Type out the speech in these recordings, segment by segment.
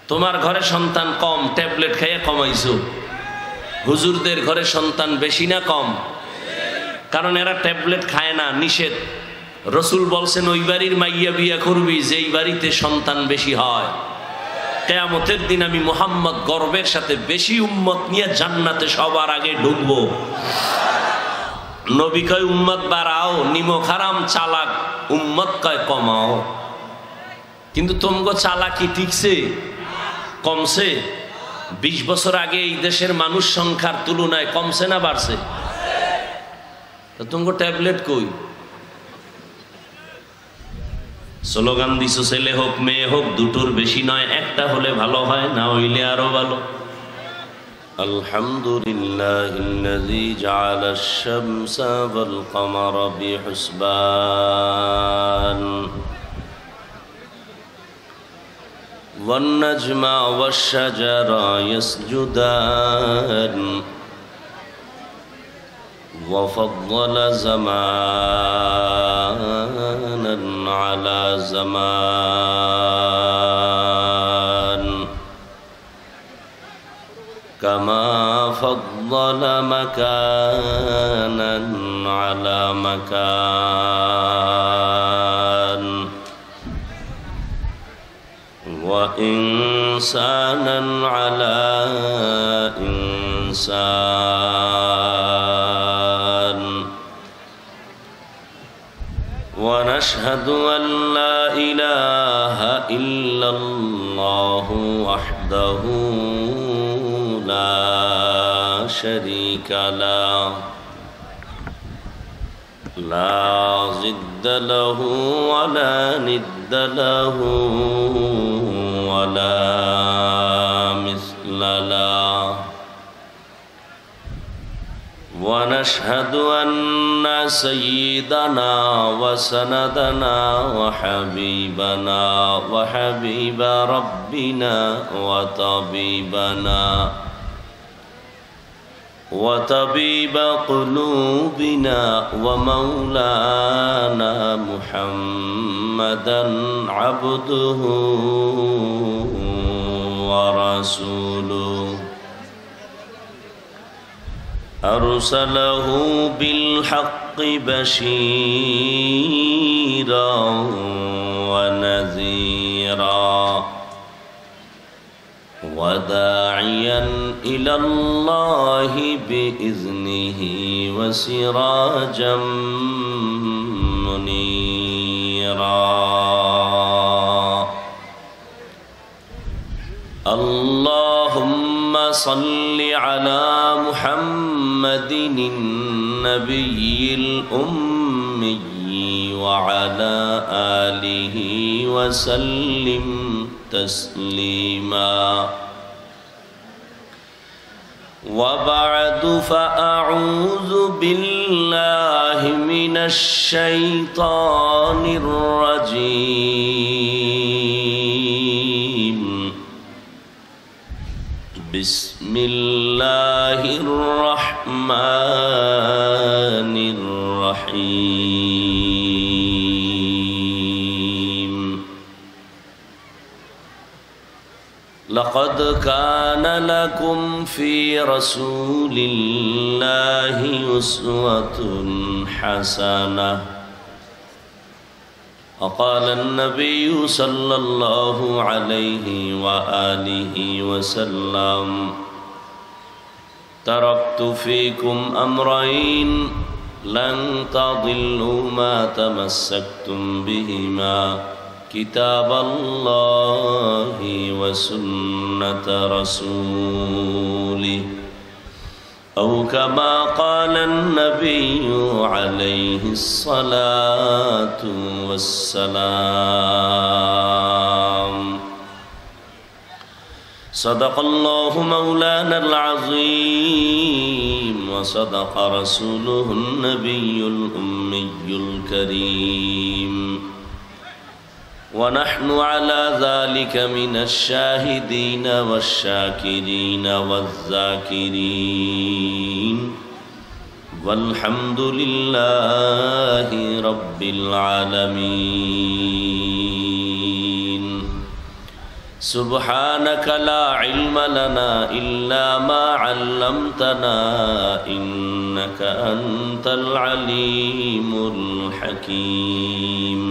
তোমার ঘরে সন্তান কম, ট্যাবলেট খাইয়ে কমাইছো। হুজুরদের ঘরে সন্তান বেশি না কম? কারণ এরা ট্যাবলেট খায় না, নিষেধ। রসুল বলছেন ওই বাড়ির মাইয়া বিয়া করবি যেই বাড়িতে সন্তান বেশি হয়। কিয়ামতের দিন আমি মুহাম্মদ গর্বের সাথে বেশি উম্মত নিয়ে জান্নাতে সবার আগে ঢুকবো। নবী কয় উম্মত বাড়াও, নিমক হারাম চালাক, উম্মত কয় কমাও। কিন্তু তোমগো চালাকি টিকছে? কমছে? 20 বছর আগে এই দেশের মানুষ সংখ্যার তুলনায় কমছে না বাড়ছে? তোমগো ট্যাবলেট কই? স্লোগান দিছো ছেলে হোক মেয়ে হোক দুটোর বেশি নয়, একটা হলে ভালো হয়, না হইলে আরো ভালো। আলহামদুলিল্লাহিল্লাযী জাআলাশ শামসা ওয়াল কমারা বিহুসবান ওয়ান নাজমা ওয়াশ শাজারা ইয়াসজুদান ওয়া ফাদ্দালা জামানান আলা জামান কামা ফাদ্দালা মাকানান আলা মাকান ওয়া ইনসানান আলা ইনসান ওয়া নাশহাদু আন লা ইলাহা ইল্লাল্লাহু ওয়াহদাহু লা শারীকা লাহু লা জিদ্দা লাহু ওয়া লা নিদ্দা লাহু ওয়া লা মিসলা লাহু ওয়া নাশহাদু আন্না সাইয়্যিদানা ওয়া সানাদানা ওয়া হাবিবানা ওয়া হাবিবা রাব্বিনা ওয়া তাবিবানা وطبيب قلوبنا ومولانا محمدا عبده ورسوله أرسله بالحق بشيرا ونذيرا وداعيا إلى الله بإذنه وسراجا منيرا اللهم صل على محمد النبي الأمي وعلى آله وسلم تسليما وبعد فأعوذ بالله من الشيطان الرجيم بسم الله الرحمن الرحيم لقد كان لكم في رسول الله أسوة حسنة وقال النبي صلى الله عليه وآله وسلم تركت فيكم أمرين لن تضلوا ما تمسكتم بهما كتاب الله وسنة رسوله أو كما قال النبي عليه الصلاة والسلام صدق الله مولانا العظيم وصدق رسوله النبي الأمي الكريم ونحن على ذلك من الشاهدين والشاكرين والذاكرين والحمد لله رب العالمين سبحانك لا علم لنا إلا ما علمتنا إنك أنت العليم الحكيم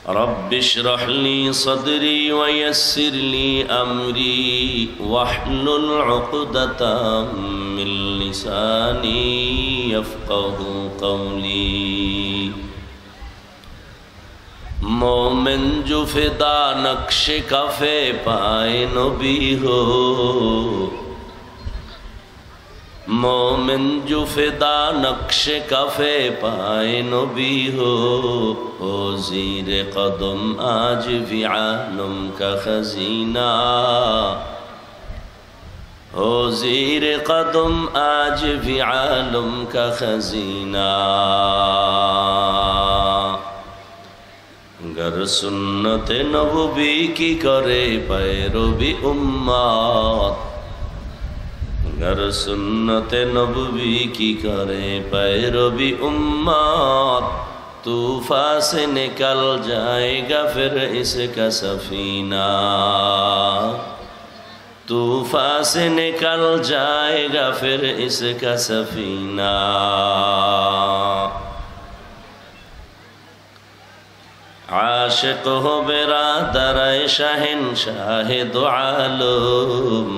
رب اشرح لي صدري ويسر لي أمري واحلل عقدة من لساني يفقه قولي मोमिन जो फिदा नक्श कफे पाए नबी हो मोमिन जो फिदा नक्श कफे पाए नबी हो ज़ीर कदम आज भी आलम का खजीना हो ज़ीर कदम आज भी आलम का खजीना गर सुन्नत नबवी की करे पैरवी उम्मत गर सुन्नत नबवी की करे पैरवी उम्मत तूफान से निकल जाएगा फिर इसका सफीना तूफान से निकल जाएगा फिर इसका सफीना आशिक हो बिरादर शहंशाह दो आलम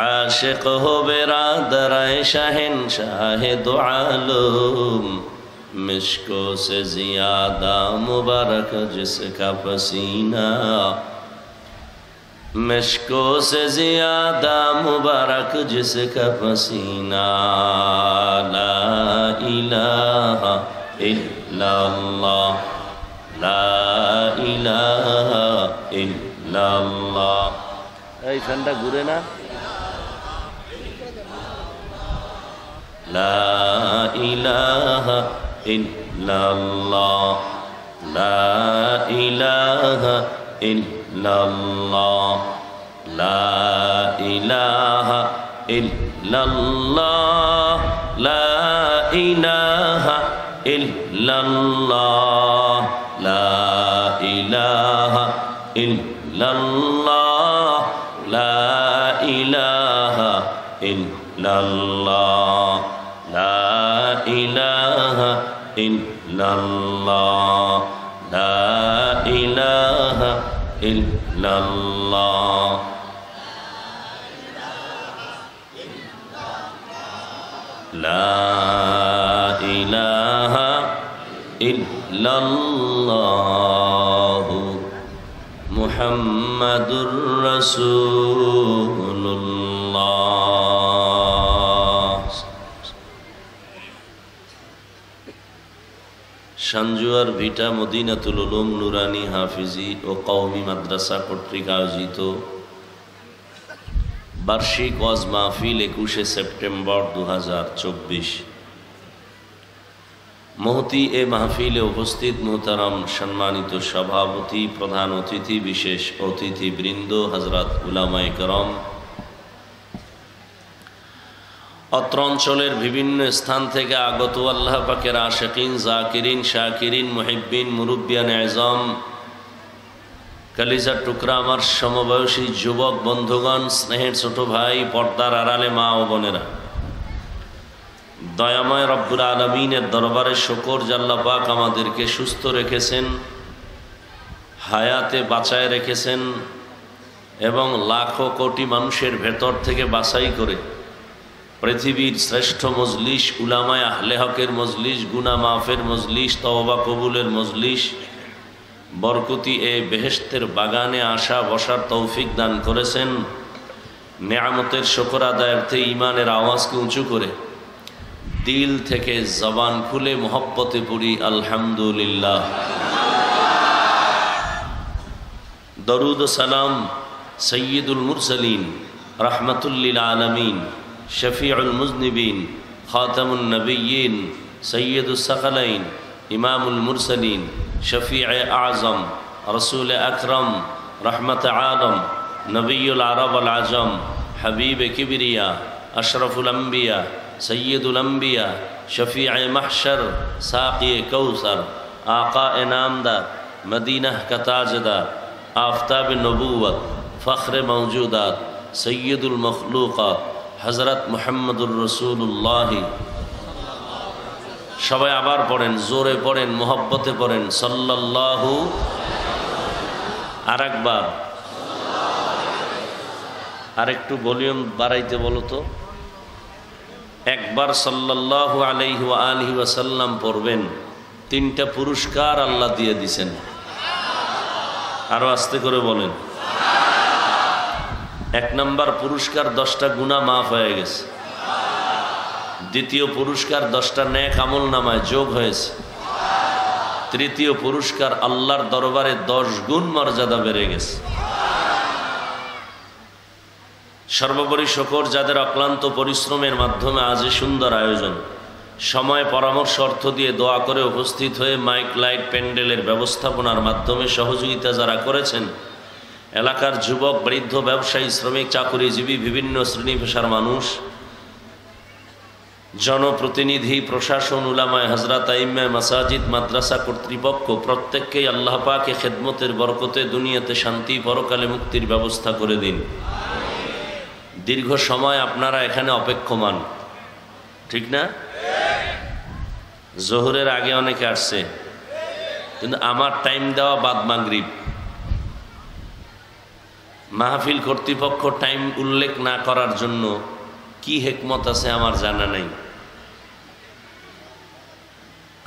आशिक हो बिरादर शहंशाह दो आलम मिश्को से ज़्यादा मुबारक जिसका पसीना मिश्को से ज़्यादा मुबारक जिसका पसीना ला इलाहा इल्लल्लाह ला इलाहा इल्लल्लाह এই ফ্যানটা ঘুরে না লা ইলাহা ইল্লাল্লাহ লা ইলাহা ইল্লাল্লাহ লা ইলাহা ইল্লাল্লাহ লা ইলাহা ইল্লাল্লাহ লা ইলাহা ইল্লাল্লাহ লা ইলাহা ইল্লাল্লাহ লা ইলাহা ইল্লাল্লাহ লা ইলাহা ইল্লাল্লাহ লা ইলাহা ইল্লাল্লাহ মুহাম্মাদুর রাসূলুল্লাহ। সানজুয়ার ভিটা মদিনাতুল উলুম নুরানি হাফিজি ও কওমি মাদ্রাসা কর্তৃক আয়োজিত বার্ষিক ওয়াজ মাহফিল 21শে সেপ্টেম্বর 2024। মহতি এ মাহফিলে উপস্থিত মোহতারাম সম্মানিত সভাপতি, প্রধান অতিথি, বিশেষ অতিথিবৃন্দ, হযরত উলামায়ে কেরাম, অত্র অঞ্চলের বিভিন্ন স্থান থেকে আগত আল্লাহ পাকের আশিকিন, জাকিরিন, শাকিরিন, মুহিব্বিন, মুরব্বিয়ান আযম, কলিজার টুকরা আমার সমবয়সী যুবক বন্ধুগণ, স্নেহের ছোট ভাই, পর্দার আড়ালে মা ও বোনেরা, দয়াময় রব্বুল আলামিনের দরবারে শুকর যে আল্লাহ পাক আমাদেরকে সুস্থ রেখেছেন, হায়াতে বাঁচায় রেখেছেন এবং লাখো কোটি মানুষের ভেতর থেকে বাছাই করে পৃথিবীর শ্রেষ্ঠ মজলিস, উলামায়ে আহলে হকের মজলিস, গুনাহ মাফের মজলিস, তওবা কবুলের মজলিস, বরকতি এ বেহেশতের বাগানে আসা বসার তৌফিক দান করেছেন। নেয়ামতের শুকর আদায়ার্থে ঈমানের আওয়াজকে উঁচু করে দিল থেকে জবান খুলে মোহব্বতে পড়ি আলহামদুলিল্লাহ। দরুদ ও সালাম সৈয়দুল মুরসালিন, রাহমাতুল লিল আলামিন, শফিউল মুজনিবিন, খাতামুন নবিয়্যিন, সৈয়দুস সাকালাইন, ইমামুল মুরসালিন, শফিয়ে আজম, রসুল আকরম, রহমত আলম, নবিয়ুল আরব আল আজম, হাবিব কিবরিয়া, আশরফুল আম্বিয়া, সৈয়দুল আম্বিয়া, শফিয়ে মাহশর, সাকি কৌসর, আকা নামদার, मदीना का ताजदार, आफ्ताब नबूवत, फ़ख्र मौजूदात, सैयदुल मखलूक़ात हज़रत मुहम्मदुर रसूलुल्लाह। সবাই আবার পড়েন, জোরে পড়েন, মোহব্বতে পড়েন, সাল্লাল্লাহু। আর একবার, আরেকটু ভলিউম বাড়াইতে বলো তো। একবার সাল্লাল্লাহু আলাইহি ওয়া আলিহি ওয়াসাল্লাম পড়বেন, 3টা পুরস্কার আল্লাহ দিয়ে দিছেন। আরো আস্তে করে বলেন। 1 নম্বর পুরস্কার 10টা গুনাহ মাফ হয়ে গেছে। দ্বিতীয় পুরস্কার 10টা নেক আমল নামায় যোগ হয়েছে। তৃতীয় পুরস্কার আল্লাহর দরবারে 10 গুণ মর্যাদা বেড়ে গেছে। সর্বোপরি শুকর যাদের অক্লান্ত পরিশ্রমের মাধ্যমে আজ এই সুন্দর আয়োজন, সময় পরামর্শ অর্থ দিয়ে দোয়া করে উপস্থিত হয়ে মাইক লাইট প্যান্ডেলের ব্যবস্থাপনার মাধ্যমে সহযোগিতা যারা করেছেন, এলাকার যুবক, বৃদ্ধ, ব্যবসায়ী, শ্রমিক, চাকুরিজীবী, বিভিন্ন শ্রেণী পেশার মানুষ, জনপ্রতিনিধি, প্রশাসন, উলামায়ে হযরত, আইম্মায়ে মাসাজিদ, মাদ্রাসা কর্তৃপক্ষ, প্রত্যেককেই আল্লাহ পাকে খেদমতের বরকতে দুনিয়াতে শান্তি, পরকালে মুক্তির ব্যবস্থা করে দিন। দীর্ঘ সময় আপনারা এখানে অপেক্ষমান, ঠিক না? জোহরের আগে অনেকে আসছে, কিন্তু আমার টাইম দেওয়া বাদ মাগরিব। মাহফিল কর্তৃপক্ষ টাইম উল্লেখ না করার জন্য কি হিকমত আছে আমার জানা নাই।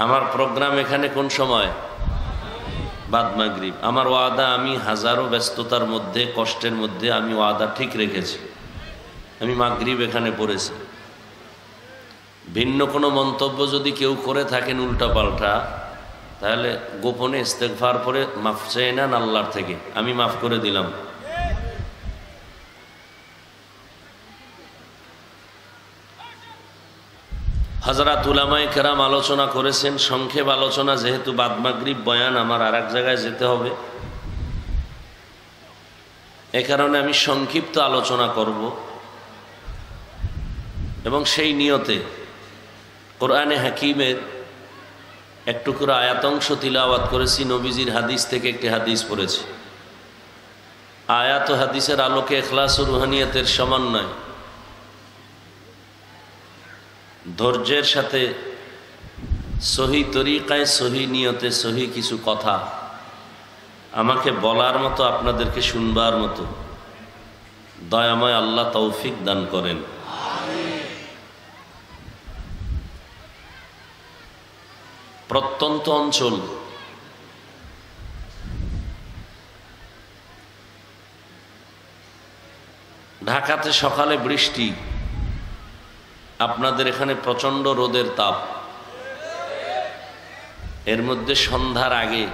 আমার প্রোগ্রাম এখানে কোন সময়? বাদ মাগরিব। আমার ওয়াদা, আমি হাজারো ব্যস্ততার মধ্যে, কষ্টের মধ্যে আমি ওয়াদা ঠিক রেখেছি। আমি মাগরিব এখানে পড়েছি। ভিন্ন কোনো মন্তব্য যদি কেউ করে থাকেন উল্টা পাল্টা, তাহলে গোপনে ইস্তেগফার করে মাফ চেয়ে নেন আল্লাহর থেকে, আমি মাফ করে দিলাম। হযরত উলামায়ে কেরাম আলোচনা করেছেন, সংক্ষেপ আলোচনা, যেহেতু বাদ মাগরিব বয়ান, আমার আর এক জায়গায় যেতে হবে, এ কারণে আমি সংক্ষিপ্ত আলোচনা করব এবং সেই নিয়তে কোরআনে হাকিমের এক টুকরো আয়াতাংশ তিলাওয়াত করেছি। নবীজির হাদিস থেকে একটি হাদিস পড়েছি। আয়াত ও হাদিসের আলোকে ইখলাস ও রুহানিয়তের সমন্বয়, ধৈর্যের সাথে সহি তরিকায়, সহি নিয়তে, সহি কিছু কথা আমাকে বলার মতো, আপনাদেরকে শুনবার মতো দয়াময় আল্লাহ তৌফিক দান করেন। প্রত্যন্ত অঞ্চল, ঢাকাতে সকালে বৃষ্টি, আপনাদের এখানে প্রচণ্ড রোদের তাপ, এর মধ্যে সন্ধ্যার আগে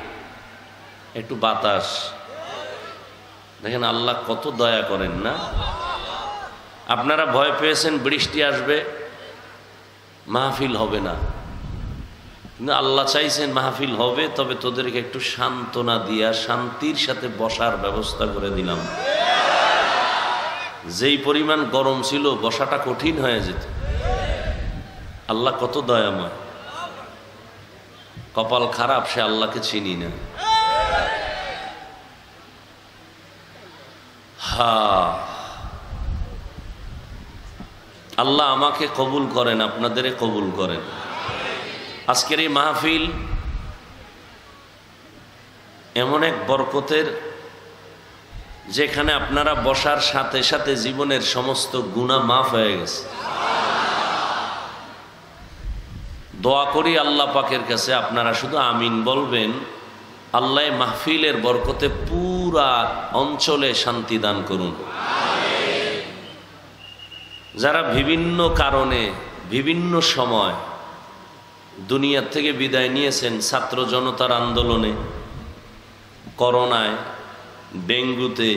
একটু বাতাস। দেখেন আল্লাহ কত দয়া করেন না। আপনারা ভয় পেয়েছেন বৃষ্টি আসবে, মাহফিল হবে না, কিন্তু আল্লাহ চাইছেন মাহফিল হবে, তবে তোদেরকে একটু সান্ত্বনা দিয়া শান্তির সাথে বসার ব্যবস্থা করে দিলাম। যেই পরিমাণ গরম ছিল, বসাটা কঠিন হয়ে যেত। আল্লাহ কত দয়াময়। কপাল খারাপ, সে আল্লাহকে চিনি না। আল্লাহ আমাকে কবুল করেন, আপনাদের কবুল করেন। আজকের এই মাহফিল এমন এক বরকতের, যেখানে আপনারা বসার সাথে সাথে জীবনের সমস্ত গুনাহ মাফ হয়ে গেছে। দোয়া করি আল্লাহ পাকের কাছে, আপনারা শুধু আমিন বলবেন। আল্লাহ মাহফিলের বরকতে পুরা অঞ্চলে শান্তি দান করুন। যারা বিভিন্ন কারণে, বিভিন্ন সময় দুনিয়ার থেকে বিদায় নিয়েছেন, ছাত্র জনতার আন্দোলনে, করোনায়, ডেঙ্গুতে,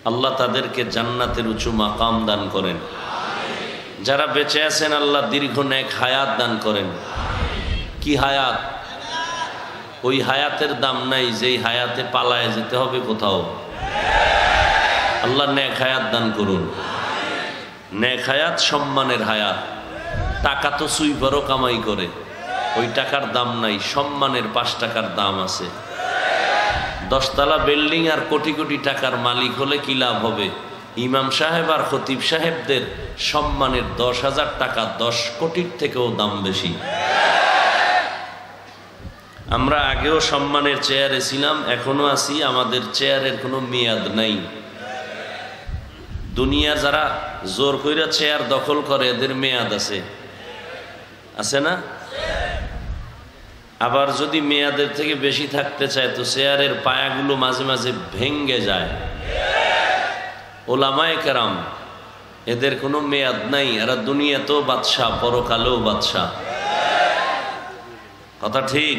আল্লাহ তাদেরকে জান্নাতের উঁচু মাকাম দান করেন। যারা বেঁচে আছেন, আল্লাহ দীর্ঘ নেক হায়াত দান করেন। কি হায়াত? ওই হায়াতের দাম নাই যেই হায়াতে পালায় যেতে হবে কোথাও। আল্লাহ নেক হায়াত দান করুন। নেক হায়াত সম্মানের হায়াত। টাকা তো সুইপারও কামাই করে, ওই টাকার দাম নাই, সম্মানের 5 টাকার দাম আছে। 10 তলা বিল্ডিং আর কোটি কোটি টাকার মালিক হলে কি লাভ হবে? ইমাম সাহেব আর খতিব সাহেবদের সম্মানের 10,000 টাকা 10 কোটির থেকেও দাম বেশি। আমরা আগেও সম্মানের চেয়ারে ছিলাম, এখনো আছি, আমাদের চেয়ারের কোনো মেয়াদ নাই। দুনিয়া যারা জোর কইরা চেয়ার দখল করে এদের মেয়াদ আছে, আছে না? আবার যদি মেয়াদের থেকে বেশি থাকতে চায় তো চেয়ারের পায়াগুলো মাঝে মাঝে ভেঙ্গে যায়। ওলামায়ে কেরাম এদের কোনো মেয়াদ নাই, এরা দুনিয়াতেও বাদশাহ, পরকালেও বাদশাহ। কথা ঠিক?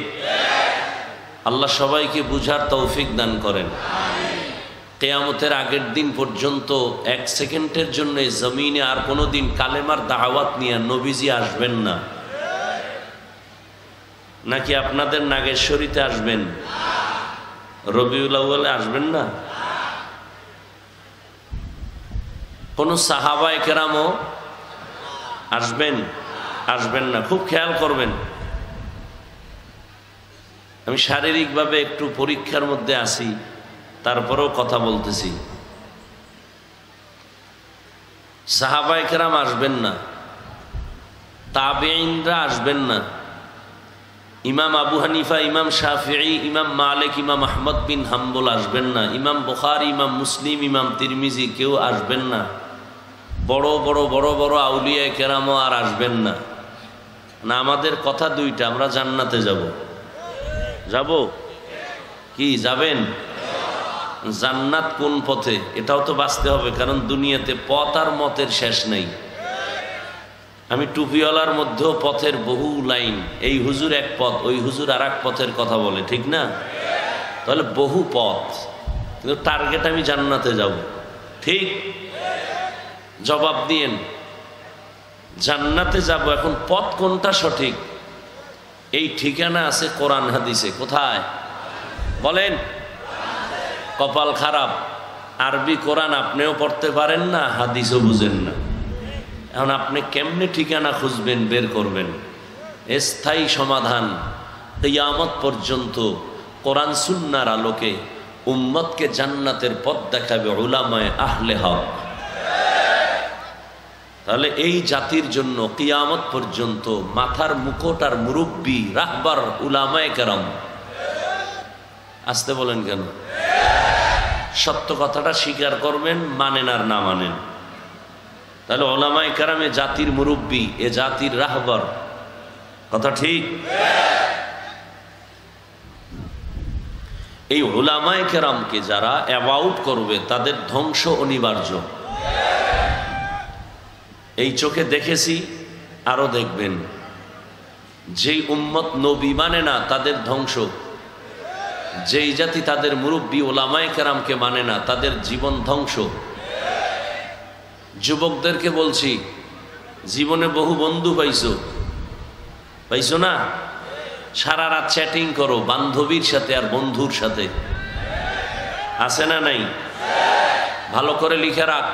আল্লাহ সবাইকে বুঝার তৌফিক দান করেন। কিয়ামতের আগের দিন পর্যন্ত 1 সেকেন্ডের জন্য জমিনে আর কোনো দিন কালেমার দাওয়াত নিয়ে নবীজি আসবেন না। নাকি আপনাদের নাগেশ্বরীতে আসবেন? রবিউল আউয়ালে আসবেন না? কোন সাহাবায়ে কেরামও আসবেন? আসবেন না। খুব খেয়াল করবেন। আমি শারীরিকভাবে একটু পরীক্ষার মধ্যে আছি, তারপরেও কথা বলতেছি। সাহাবায়ে কেরাম আসবেন না, তাবেঈনরা আসবেন না, ইমাম আবু হানিফা, ইমাম শাফিঈ, ইমাম মালিক, ইমাম আহমদ বিন হাম্বল আসবেন না, ইমাম বুখারী, ইমাম মুসলিম, ইমাম তিরমিজি কেউ আসবেন না, বড় বড় বড় বড় আউলিয়ায়ে কেরামও আর আসবেন না। না, আমাদের কথা দুইটা, আমরা জান্নাতে যাব। যাব কি? যাবেন? জান্নাত কোন পথে এটাও তো বাঁচতে হবে, কারণ দুনিয়াতে পথ আর মতের শেষ নেই। আমি টুপিওয়ালার মধ্যেও পথের বহু লাইন, এই হুজুর এক পথ, ওই হুজুর আর এক পথের কথা বলে, ঠিক না? তাহলে বহু পথ, কিন্তু টার্গেট আমি জান্নাতে যাব। ঠিক? জবাব দিয়েন, জান্নাতে যাব। এখন পথ কোনটা সঠিক? এই ঠিকানা আছে কোরআন হাদিসে। কোথায় বলেন? কপাল খারাপ, আরবি কোরআন আপনিও পড়তে পারেন না, হাদিসও বুঝেন না। এখন আপনি কেমনে ঠিকানা খুঁজবেন, বের করবেন? স্থায়ী সমাধান কিয়ামত পর্যন্ত কোরআন সুন্নাহর আলোকে উম্মতকে জান্নাতের পথ দেখাবে উলামায়ে আহলে হক। তাহলে এই জাতির জন্য কিয়ামত পর্যন্ত মাথার মুকুট আর মুরব্বি রাহবার উলামায়ে কেরাম। আসতে বলেন কেন? সত্য কথাটা স্বীকার করবেন, মানেন আর না মানেন। তাহলে উলামায়ে কেরাম এ জাতির মুরব্বি, এ জাতির রাহবার। কথা ঠিক? এই উলামায়ে কেরামকে যারা অ্যাবাউট করবে তাদের ধ্বংস অনিবার্য। এই চোখে দেখেছি, আরো দেখবেন। যেই উম্মত নবী মানে না তাদের ধ্বংস, যেই জাতি তাদের মুরব্বী উলামায়ে কেরামকে মানে না তাদের জীবন ধ্বংস। যুবকদেরকে বলছি, জীবনে বহু বন্ধু পাইছো, পাইছো না? সারা রাত চ্যাটিং করো বান্ধবীর সাথে আর বন্ধুর সাথে, আছে না নাই? ভালো করে লিখে রাখ,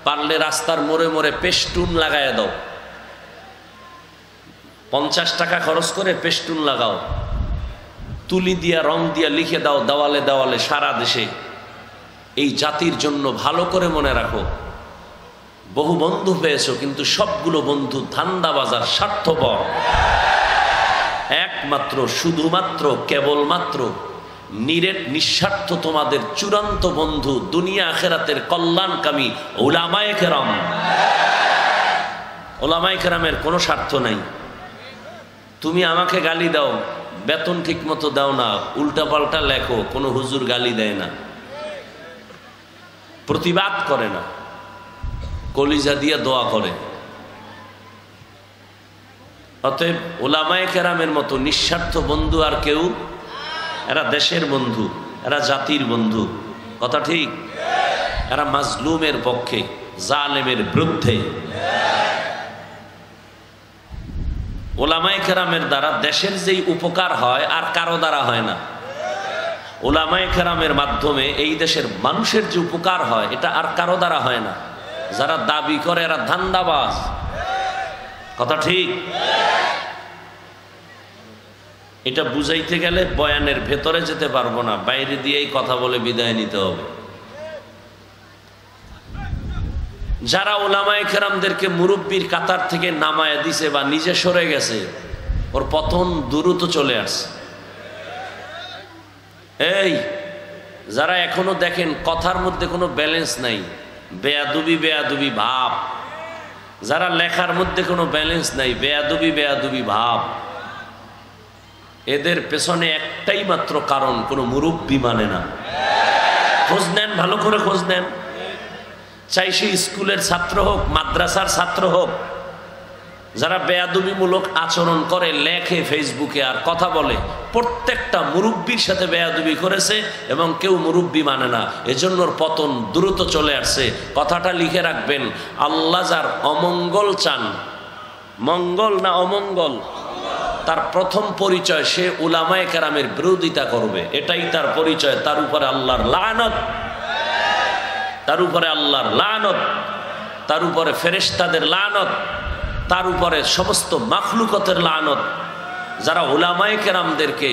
পারলে রাস্তার মোড়ে মোড়ে পেস্টুন লাগায় দাও। 50 টাকা খরচ করে পেস্টুন লাগাও, তুলি দিয়া রং দিয়া লিখে দাও দেওয়ালে দেওয়ালে সারা দেশে। এই জাতির জন্য ভালো করে মনে রাখো, বহু বন্ধু পেয়েছো কিন্তু সবগুলো বন্ধু ধান্দাবাজার, স্বার্থপর। একমাত্র, শুধুমাত্র, কেবলমাত্র নিরেট নিঃস্বার্থ তোমাদের চূড়ান্ত বন্ধু, দুনিয়া আখেরাতের কল্যাণকামী উলামায়ে কেরাম। উলামায়ে কেরামের কোনো স্বার্থ নাই। তুমি আমাকে গালি দাও, বেতন ঠিক মতো দাও না, উল্টাপাল্টা লেখো, কোনো হুজুর গালি দেয় না, প্রতিবাদ করে না, কলিজা দিয়ে দোয়া করে। অতএব উলামায়ে কেরামের মতো নিঃস্বার্থ বন্ধু আর কেউ, এরা দেশের বন্ধু, এরা জাতির বন্ধু। কথা ঠিক? এরা মাজলুমের পক্ষে, জালেমের বিরুদ্ধে। উলামায়ে কেরামের দ্বারা দেশের যেই উপকার হয় আর কারো দ্বারা হয় না। উলামায়ে কেরামের মাধ্যমে এই দেশের মানুষের যে উপকার হয় এটা আর কারো দ্বারা হয় না। যারা দাবি করে এরা ধান্দাবাজ। কথা ঠিক? এটা বুঝাইতে গেলে বয়ানের ভেতরে যেতে পারবো না, বাইরে দিয়েই কথা বলে বিদায় নিতে হবে। যারা উলামায়ে কেরামদেরকে মুরব্বির কাতার থেকে নামায় দিছে বা নিজে সরে গেছে, ওর পতন দ্রুত চলে আসছে। এই যারা এখনো দেখেন কথার মধ্যে কোনো ব্যালেন্স নাই, বেয়াদুবি বেয়াদুবি ভাব, যারা লেখার মধ্যে কোনো ব্যালেন্স নাই, বেয়াদুবি বেয়াদুবি ভাব, এদের পেছনে একটাই মাত্র কারণ, কোনো মুরব্বি মানে না। খোঁজ নেন, ভালো করে খোঁজ নেন। চাই সে স্কুলের ছাত্র হোক, মাদ্রাসার ছাত্র হোক, যারা বেয়াদবিমূলক আচরণ করে, লেখে ফেসবুকে আর কথা বলে, প্রত্যেকটা মুরব্বির সাথে বেয়াদবি করেছে এবং কেউ মুরব্বি মানে না, এজন্য ওর পতন দ্রুত চলে আসছে। কথাটা লিখে রাখবেন, আল্লাহ যার অমঙ্গল চান, মঙ্গল না অমঙ্গল, তার প্রথম পরিচয় সে উলামায়ে কেরামের বিরোধিতা করবে, এটাই তার পরিচয়। তার উপরে আল্লাহর লানত, তার উপরে আল্লাহর লানত, তার উপরে ফেরেশতাদের লানত, তার উপরে সমস্ত মাখলুকতের লানত। যারা উলামায়ে কেরামদেরকে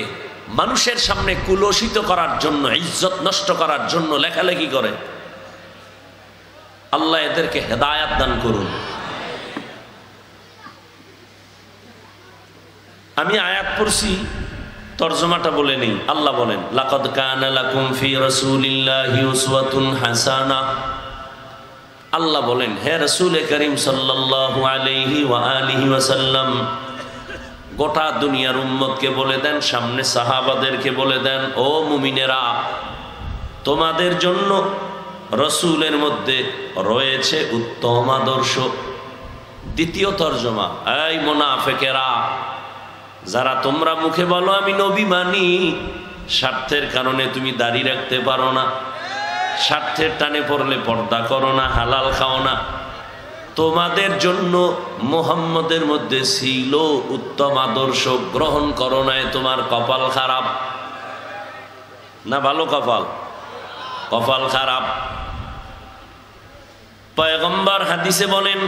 মানুষের সামনে কুলসিত করার জন্য, ইজ্জত নষ্ট করার জন্য লেখালেখি করে, আল্লাহ এদেরকে হেদায়াত দান করুন। আমি আয়াত পড়ছি, তরজমাটা বলে নেই। আল্লাহ বলেন, লাকাদ কানা লাকুম ফি রাসূলিল্লাহি উসওয়াতুন হাসানা। আল্লাহ বলেন, হে রাসূল করিম সাল্লাল্লাহু আলাইহি ওয়া আলিহি ওয়াসাল্লাম, গোটা দুনিয়ার উম্মতকে বলে দেন, সামনে সাহাবাদেরকে বলে দেন, ও মুমিনেরা, তোমাদের জন্য রাসূলের মধ্যে রয়েছে উত্তম আদর্শ। দ্বিতীয় তরজমা, এই মুনাফিকেরা, যারা তোমরা মুখে বলো আমি নবী মানি, স্বার্থের কারণে তুমি দাড়ি রাখতে পারো না, স্বার্থের টানে পড়লে পর্দা করো না, হালাল খাও না, তোমাদের জন্য মুহাম্মদের মধ্যে ছিল উত্তম আদর্শ, গ্রহণ করো না, তোমার কপাল খারাপ না ভালো কপাল? কপাল খারাপ। পয়গম্বর হাদিসে বলেন,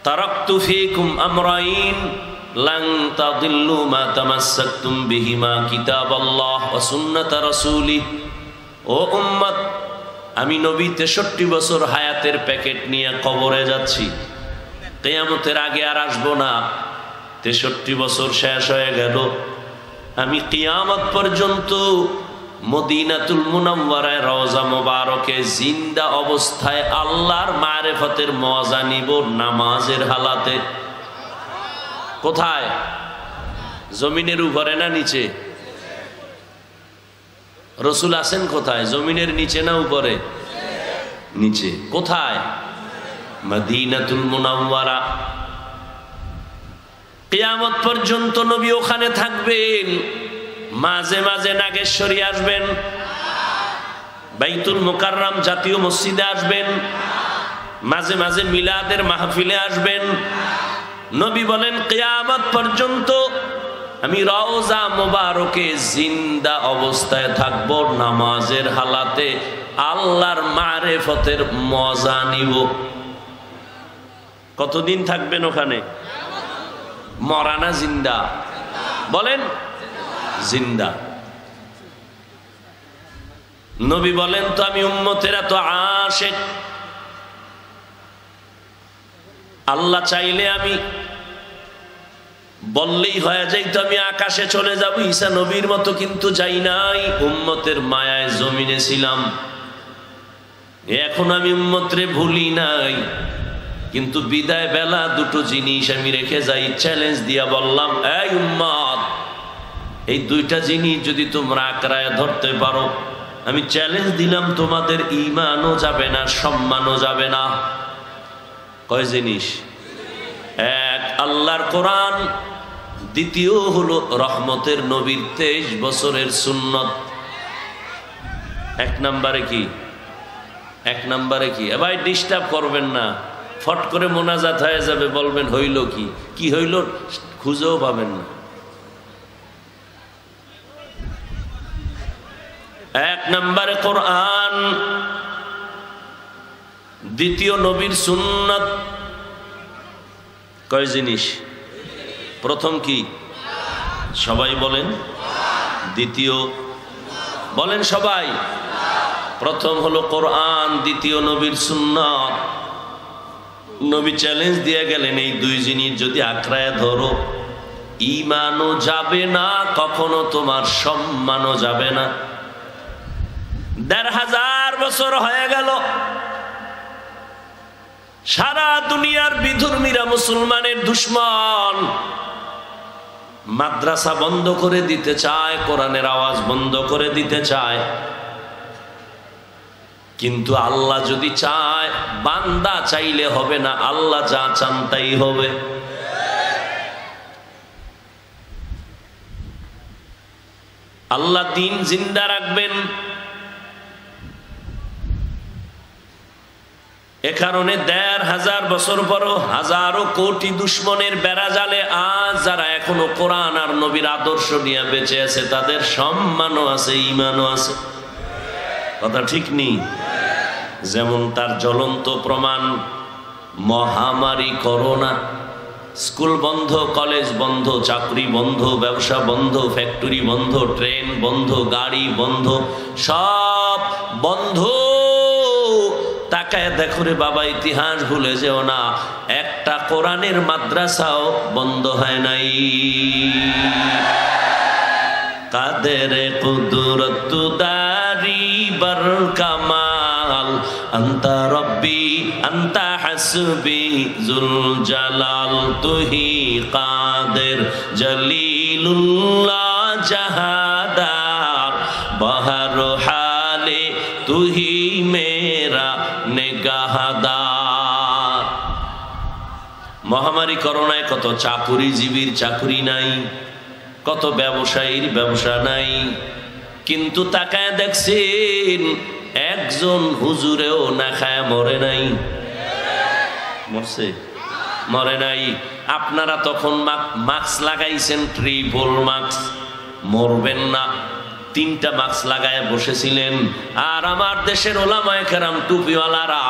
তারাকতু ফীকুম আমরাইন লান তাদিল্লু মা তামাসসাকতুম বিহিমা কিতাবাল্লাহ ওয়া সুন্নাত রাসূলি। ও উম্মত, আমি নবী 63 বছর হায়াতের প্যাকেট নিয়ে কবরে যাচ্ছি, কিয়ামতের আগে আর আসবো না। 63 বছর শেষ হয়ে গেল, আমি কিয়ামত পর্যন্ত মদিনাতুল মুনাওয়ারায় রওজা মোবারকে জিন্দা অবস্থায় আল্লাহর মারিফতের মজা নিব, নামাজের হালাতে। কোথায়? জমিনের উপরে না নিচে? রসুল আছেন কোথায়? জমিনের নিচে না উপরে? নিচে। কোথায়? মদিনাতুল মুনাওয়ারা। কিয়ামত পর্যন্ত নবী ওখানে থাকবেন, মাঝে মাঝে নাগেশ্বরী আসবেন, বাইতুল মুকাররম জাতীয় মসজিদে আসবেন, মাঝে মাঝে মিলাদের মাহফিলে আসবেন। নবী বলেন, কিয়ামত পর্যন্ত আমি রওজা মোবারকে জিন্দা অবস্থায় থাকব, নামাজের হালাতে আল্লাহর মারিফতের মজা নিব। কতদিন থাকবেন ওখানে? মরা না জিন্দা? বলেন জিন্দা। নবী বলেন, তো আমি উম্মতেরা তো আশিক, আল্লাহ চাইলে আমি বললেই হয়ে যাই তো আমি আকাশে চলে যাব ঈসা নবীর মতো, কিন্তু যাই নাই, উম্মতের মায়ায় জমিনে ছিলাম। এখন আমি উম্মতরে ভুলি নাই, কিন্তু বিদায় বেলা দুটো জিনিস আমি রেখে যাই, চ্যালেঞ্জ দিয়া বললাম, এই উম্মত, এই দুইটা জিনিস যদি তোমরা আঁকড়ায় ধরতে পারো, আমি চ্যালেঞ্জ দিলাম, তোমাদের ঈমানও যাবে না, সম্মানও যাবে না। কয় জিনিস? এক, আল্লাহর কোরআন, দ্বিতীয় হলো রহমতের নবীর 23 বছরের সুন্নত। এক নম্বরে কি? এক নম্বরে কি? ভাই ডিস্টার্ব করবেন না, ফট করে মোনাজাত হয়ে যাবে, বলবেন হইল কি? কি হইল খুঁজেও পাবেন না। এক নম্বরে কোরআন, দ্বিতীয় নবীর সুন্নাত। কয় জিনিস? প্রথম কি? সবাই বলেন। দ্বিতীয় বলেন সবাই। প্রথম হলো কোরআন, দ্বিতীয় নবীর সুন্নাত। নবী চ্যালেঞ্জ দিয়ে গেলেন এই দুই জিনিস যদি আঁকড়ায় ধরো, ঈমানও যাবে না, কখনো তোমার সম্মানও যাবে না। ১৫০০ বছর হয়ে গেল, সারা দুনিয়ার বিধর্মীরা মুসলমানের দুশ্মন। মাদ্রাসা বন্ধ করে দিতে চায়, কোরআনের আওয়াজ বন্ধ করে দিতে চায়। কিন্তু আল্লাহ যদি চায়, বান্দা চাইলে হবে না, আল্লাহ যা চান তাই হবে। আল্লাহ দিন জিন্দা রাখবেন। এ কারণে ১৫০০ বছর পরও হাজারো কোটি দুশ্মনের বেড়া জালে আজ যারা এখনো কোরআন আর নবীর আদর্শ নিয়ে বেঁচে আছে, তাদের সম্মানও আছে, ঈমানও আছে। কথা ঠিক নেই? যেমন তার জ্বলন্ত প্রমাণ মহামারী করোনা। স্কুল বন্ধ, কলেজ বন্ধ, চাকরি বন্ধ, ব্যবসা বন্ধ, ফ্যাক্টরি বন্ধ, ট্রেন বন্ধ, গাড়ি বন্ধ, সব বন্ধ। তাকায় দেখো রে বাবা, ইতিহাস ভুলে যেও না, একটা কোরআনের মাদ্রাসাও বন্ধ হয় নাই। কাদের কুদরত দারি বর কামাল, আন্তা রব্বি আন্তা হাসবি জুল জালাল, তুহি কাদের জলিলুল্লাহ জাহাদার, বহর হালে তুহি মেরা নেগাহদার। মহামারী করোনায় কত চাকুরিজীবীর চাকুরি নাই, কত ব্যবসায়ীর ব্যবসা নাই, কিন্তু তাকায় দেখছেন একজন হুজুরেও না খায় মরে নাই। মরছে? মরে নাই। আপনারা তখন মাস্ক লাগাইছেন, ট্রিপল মাস্ক, মরবেন না। 3টা মাস্ক লাগায় বসেছিলেন। আর আমার দেশের ওলামায়ে কেরাম টুপিওয়ালারা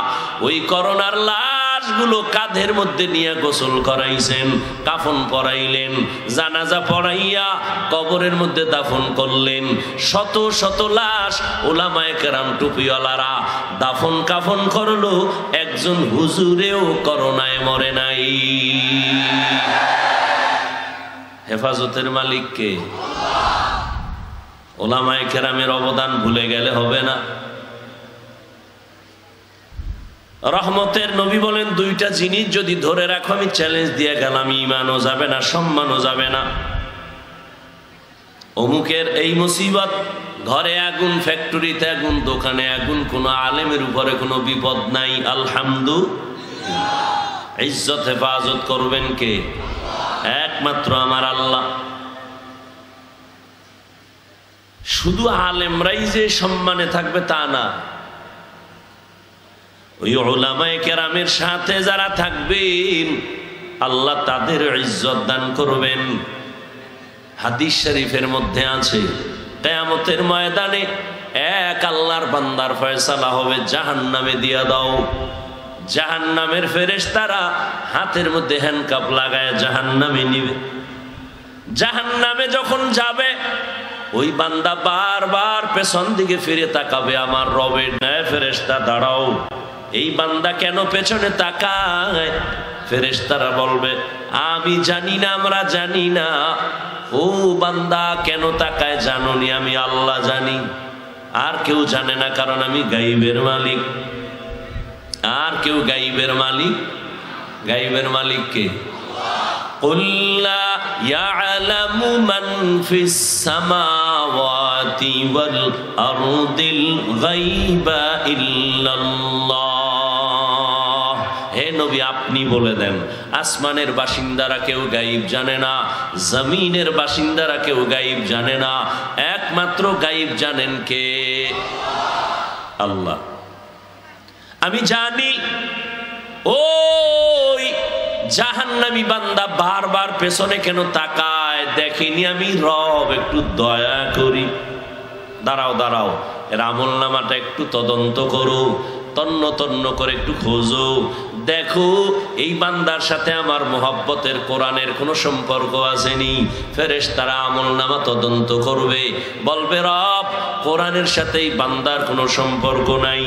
ওই করোনার লাশগুলো কাঁধের মধ্যে নিয়ে গোসল করাইছেন, কাফন পরাইলেন, জানাজা পড়াইয়া কবরের মধ্যে দাফন করলেন। শত শত লাশ ওলামায়ে কেরাম টুপিওয়ালারা দাফন কাফন করলো, একজন হুজুরেও করোনায় মরে নাই। হেফাজতের মালিক কে? ওলামায়ে কেরামের অবদান ভুলে গেলে হবে না। রহমতের নবী বলেন, 2টা জিনিস যদি ধরে রাখো, আমি চ্যালেঞ্জ দিয়ে গেলাম, ঈমানও যাবে না, সম্মানও যাবে না। অমুকের এই মুসিবত, ঘরে আগুন, ফ্যাক্টরিতে আগুন, দোকানে আগুন, কোনো আলেমের উপরে কোনো বিপদ নাই, আলহামদুলিল্লাহ। ইজ্জত হেফাজত করবেন কে? একমাত্র আমার আল্লাহ। শুধু আলেমরাই যে সম্মানে থাকবে তা না, ওই উলামায়ে কেরামের সাথে যারা থাকবেন আল্লাহ তাদের ইজ্জত দান করবেন। হাদিস শরীফের মধ্যে আছে, কিয়ামতের ময়দানে এক আল্লাহর বান্দার ফয়সালা হবে, জাহান্নামে দিয়া দাও। জাহান্নামের ফেরেশতারা হাতের মধ্যে হ্যান্ডকাপ লাগায় জাহান্নামে নিবে। জাহান্নামে যখন যাবে, ওই বান্দা বারবার পেছন দিকে ফিরে তাকাবে, আমার রবের ন্যায় ফেরেশতা দাঁড়াও। এই বান্দা কেন পেছনে তাকায়? ফেরেশতারা বলবে, আমি জানি না, আমরা জানি না। ও বান্দা কেন তাকায় জানোনি? আমি আল্লাহ জানি, আর কেউ জানে না, কারণ আমি গাইবের মালিক। আর কেউ গাইবের মালিক? গাইবের মালিক কে? قُلْ لَا يَعْلَمُ مَنْ فِي السَّمَاوَاتِ وَالْأَرْضِ الْغَيْبَ إِلَّا اللَّهُ। হে নবী, আপনি বলে দেন, আসমানের বাসিন্দারা কেউ গায়েব জানে না, জমিনের বাসিন্দারা কেউ গায়েব জানে না, একমাত্র গায়েব জানেন কে? আল্লাহ। আমি জানি ওই জাহান্নামী বান্দা বারবার পেছনে কেন তাকায়, দেখিনি আমি রব, একটু দয়া করি। দাঁড়াও দাঁড়াও, এর আমল নামাটা একটু তদন্ত করো। তন্ন তন্ন করে একটু খোঁজো, দেখো এই বান্দার সাথে আমার মোহাব্বতের কোরআনের কোনো সম্পর্ক আসেনি। ফেরেশতারা আমলনামা তদন্ত করবে, বলবে রব কোরআনের সাথে এই বান্দার কোনো সম্পর্ক নাই।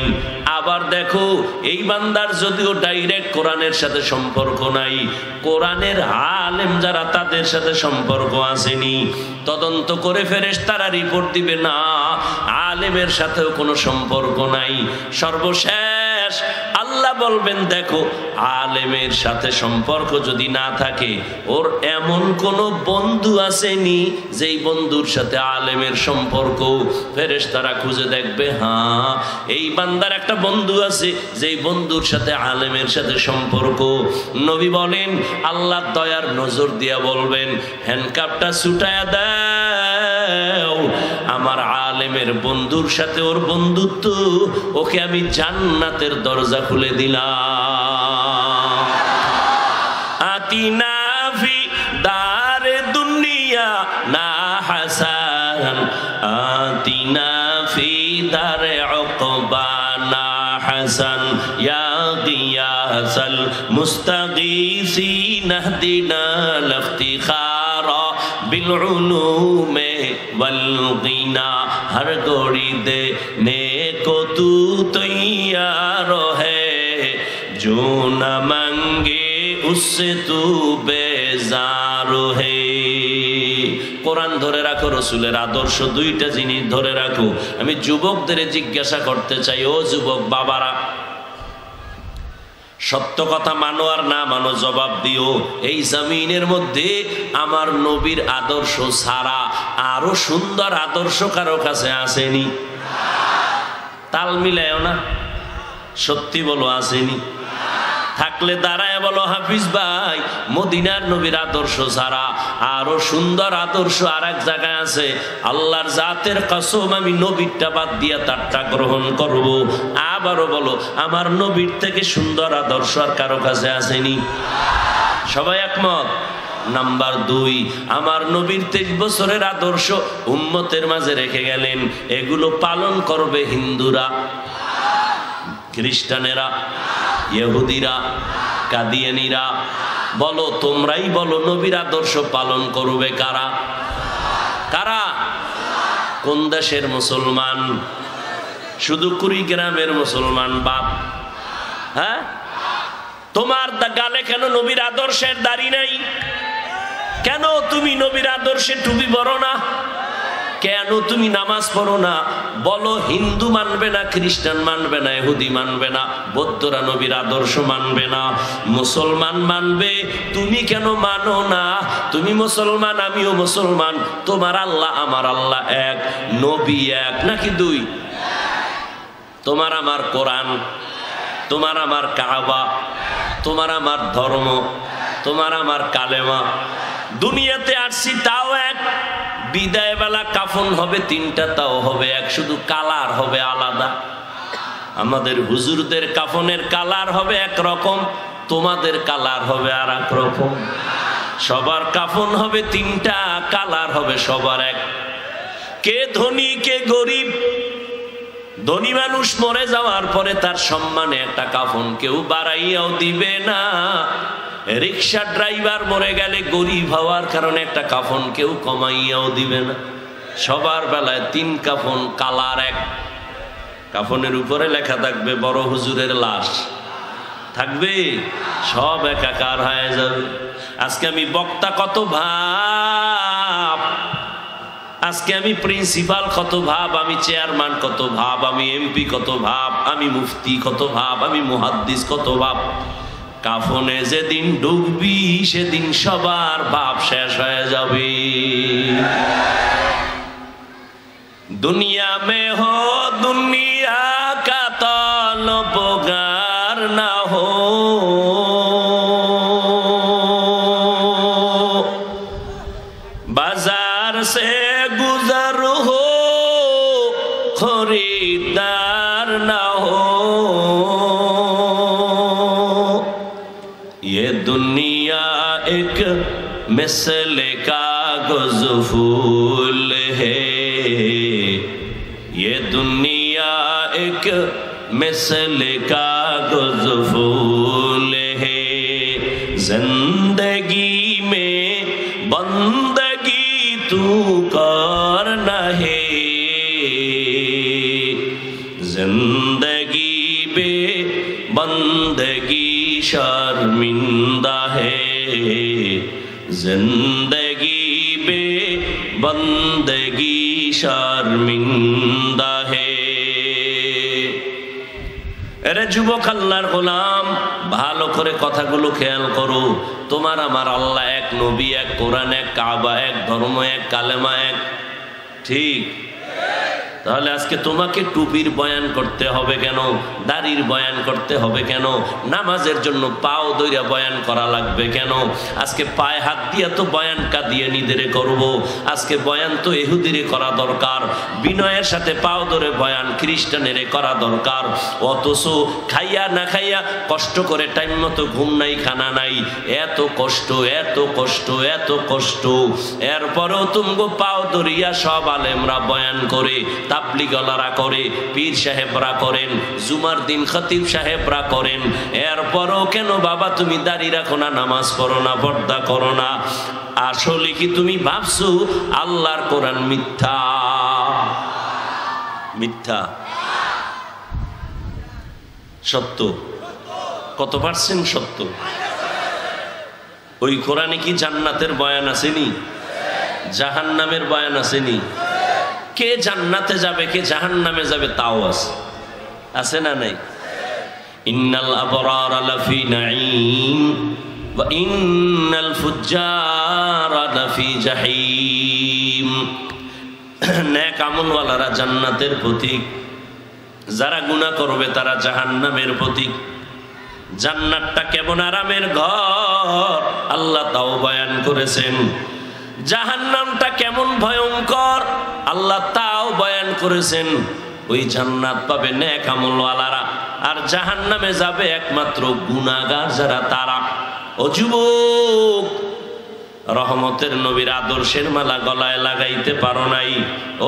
আবার দেখো এই বান্দার যদিও ডাইরেক্ট কোরআনের সাথে সম্পর্ক নাই, কোরআনের আলেম যারা তাদের সাথে সম্পর্ক আসেনি। তদন্ত করে ফেরেশতারা রিপোর্ট দিবে না, আলেমের সাথেও কোনো সম্পর্ক নাই। সর্বশেষ আল্লাহ বলবেন দেখো আলেমের সাথে সম্পর্ক যদি না থাকে, ওর এমন কোন বন্ধু আসেনি যেই বন্ধুর সাথে আলেমের সম্পর্ক। ফেরেশতারা খুঁজে দেখবে, হ্যাঁ এই বান্দার একটা বন্ধু আছে যেই বন্ধুর সাথে আলেমের সাথে সম্পর্ক। নবী বলেন আল্লাহ দয়ার নজর দিয়া বলবেন হ্যান্ডকাপটা ছুটায়া দাও, আমার আলেমের বন্ধুর সাথে ওর বন্ধুত্ব, ওকে আমি জান্নাতের দরজা খুলে দিলাম। আতিনা ফি দারে দুনিয়া না হাসান, আতিনা ফি দারে উকবা না হাসান, ইয়া গিয়াসাল মুস্তাগীসিন ইহদিনা লিফতিখারা বিল উলুমে ওয়াল গিনা। हर गोड़ी दे ने को तू तैयार है, जो न मांगे उससे तू बेजार है। কোরআন ধরে রাখো, রসুলের আদর্শ, দুইটা জিনিস ধরে রাখো। আমি যুবকদের জিজ্ঞাসা করতে চাই, ও যুবক বাবারা, সত্য কথা মানো আর না মানো জবাব দিও। এই জমিনের মধ্যে আমার নবীর আদর্শ ছাড়া আরো সুন্দর আদর্শ কারো কাছে আসেনি? তাল মিলায়ও না, সত্যি বলো আসেনি? থাকলে দাঁড়ায় বলো হাফিজ ভাই, মদিনার নবীর আদর্শ ছাড়া আরো সুন্দর আদর্শ আর এক জায়গায় আছে। আল্লাহর জাতের কসম আমি নবীরটা বাদ দিয়া তারটা গ্রহণ করব। আবারও বলো আমার নবীর থেকে সুন্দর আদর্শ আর কারো কাছে আসেনি? সবাই একমত? নাম্বার 2, আমার নবীর 23 বছরের আদর্শ উম্মতের মাঝে রেখে গেলেন। এগুলো পালন করবে হিন্দুরা, খ্রিস্টানেরা, ইহুদিরা, কাদিয়ানীরা। বলো তোমরাই বলো নবীর আদর্শ পালন করবে কারা? কারা? কোন দেশের মুসলমান? শুধু কুড়িগ্রামের মুসলমান বাপ? হ্যাঁ, তোমার গালে কেন নবীর আদর্শের দাড়ি নাই? কেন তুমি নবীর আদর্শে টুপি পরো না? কেন তুমি নামাজ পড়ো না? বলো হিন্দু মানবে না, খ্রিস্টান মানবে না, ইহুদি মানবে না, বৌদ্ধরা নবীর আদর্শ মানবে না, মুসলমান মানবে। তুমি কেন মানো না? তুমি মুসলমান, আমিও মুসলমান, তোমার আল্লাহ আমার আল্লাহ এক, নবী এক নাকি 2? তোমার আমার কোরআন, তোমার আমার কাবা, তোমার আমার ধর্ম, তোমার আমার কালেমা। দুনিয়াতে আসছি তাও এক, বিদায় বেলা কাফন হবে 3টা, তাও হবে এক, শুধু কালার হবে আলাদা। আমাদের হুজুরদের কাফনের কালার হবে একরকম, তোমাদের কালার হবে আর এক রকম। সবার কাফন হবে 3টা, কালার হবে সবার এক। কে ধনী কে গরিব? ধনী মানুষ মরে যাওয়ার পরে তার সম্মানে একটা কাফন কেউ বাড়াইয়াও দিবে না। রিক্সা ড্রাইভার মরে গেলে গরিব হওয়ার কারণে একটা কাফন কেউ কমাইয়াও দিবে না। সবার বেলায় 3 কাফন, কালার এক। কাফনের উপরে লেখা থাকবে বড় হুজুরের লাশ, থাকবে, সব একাকার হয়ে যাবে। আজকে আমি বক্তা কত ভাব, আজকে আমি প্রিন্সিপাল কত ভাব, আমি চেয়ারম্যান কত ভাব, আমি এমপি কত ভাব, আমি মুফতি কত ভাব, আমি মুহাদ্দিস কত ভাব। কাফনে যেদিন ডুববি সেদিন সবার ভাব শেষ হয়ে যাবে। দুনিয়া মে হো দুনিয়া কা তলবগার না হো, বাজার সে গুজর হো খরিদার না হো। ये दुनिया एक मिसले कागज फूल है, ये दुनिया एक मिसल कागज फूल है जिंदगी में बंदगी तू करना है जिंदगी बे बंदगी शर्मिंदा है जिंदगी बे बंदगी शर्मिंदा है। এরে যুবক আল্লাহর গোলাম ভালো করে কথাগুলো খেয়াল করো। তোমার আমার আল্লাহ এক, নবী এক, কোরআন এক, কাবা এক, ধর্ম এক, কালেমা এক, ঠিক? তাহলে আজকে তোমাকে টুপির বয়ান করতে হবে কেন? দাড়ির বয়ান করতে হবে কেন? নামাজের জন্য পাও দইরা বয়ান করা লাগবে কেন? আজকে পায়ে হাত দিয়ে তো বয়ান কাঁদিয়ে নিদেরে করব। আজকে বয়ান তো ইহুদিরে করা দরকার, বিনয়ের সাথে পাও ধরে বয়ান খ্রিস্টানেরে করা দরকার। অথচ খাইয়া না খাইয়া কষ্ট করে টাইম মতো ঘুম নাই, খানা নাই, এত কষ্ট এত কষ্ট এত কষ্ট, এরপরেও তুমগো পাও ধরিয়া সব আলেমরা বয়ান করে, তাবলিগলারা করে, পীর সাহেবরা করেন, জুমার দিন খতিব সাহেবরা করেন। এরপরও কেন বাবা তুমি দাড়ি রাখো না, নামাজ পড়ো না, পর্দা করো না? আসলে কি তুমি ভাবছো আল্লাহর কোরআন মিথ্যা? মিথ্যা? সত্য? কত পার্সেন্ট সত্য? ওই কোরআনে কি জান্নাতের বয়ান আসেনি? জাহান্নামের বয়ান আসেনি? কে জান্নাতে যাবে কে জাহান্নামে যাবে তাও আছে, আছে না নাই? ইন্নাল আবরারা লাফি নাঈম ওয়া ইন্নাল ফুজ্জারা লাফি জাহিম। নেক আমলওয়ালারা জান্নাতের প্রতীক, যারা গুনাহ করবে তারা জাহান্নামের প্রতীক। জান্নাতটা কেমন আরামের ঘর আল্লাহ তাও বয়ান করেছেন। জাহান্নামটা কেমন ভয়ঙ্কর আল্লাহ তাও বয়ান করেছেন। ওই জান্নাত পাবে নেক আমলওয়ালারা, আর জাহান্নামে যাবে একমাত্র গুনাহগার যারা, তারা। ও যুবক, রহমতের নবীর আদর্শের মালা গলায় লাগাইতে পারো নাই?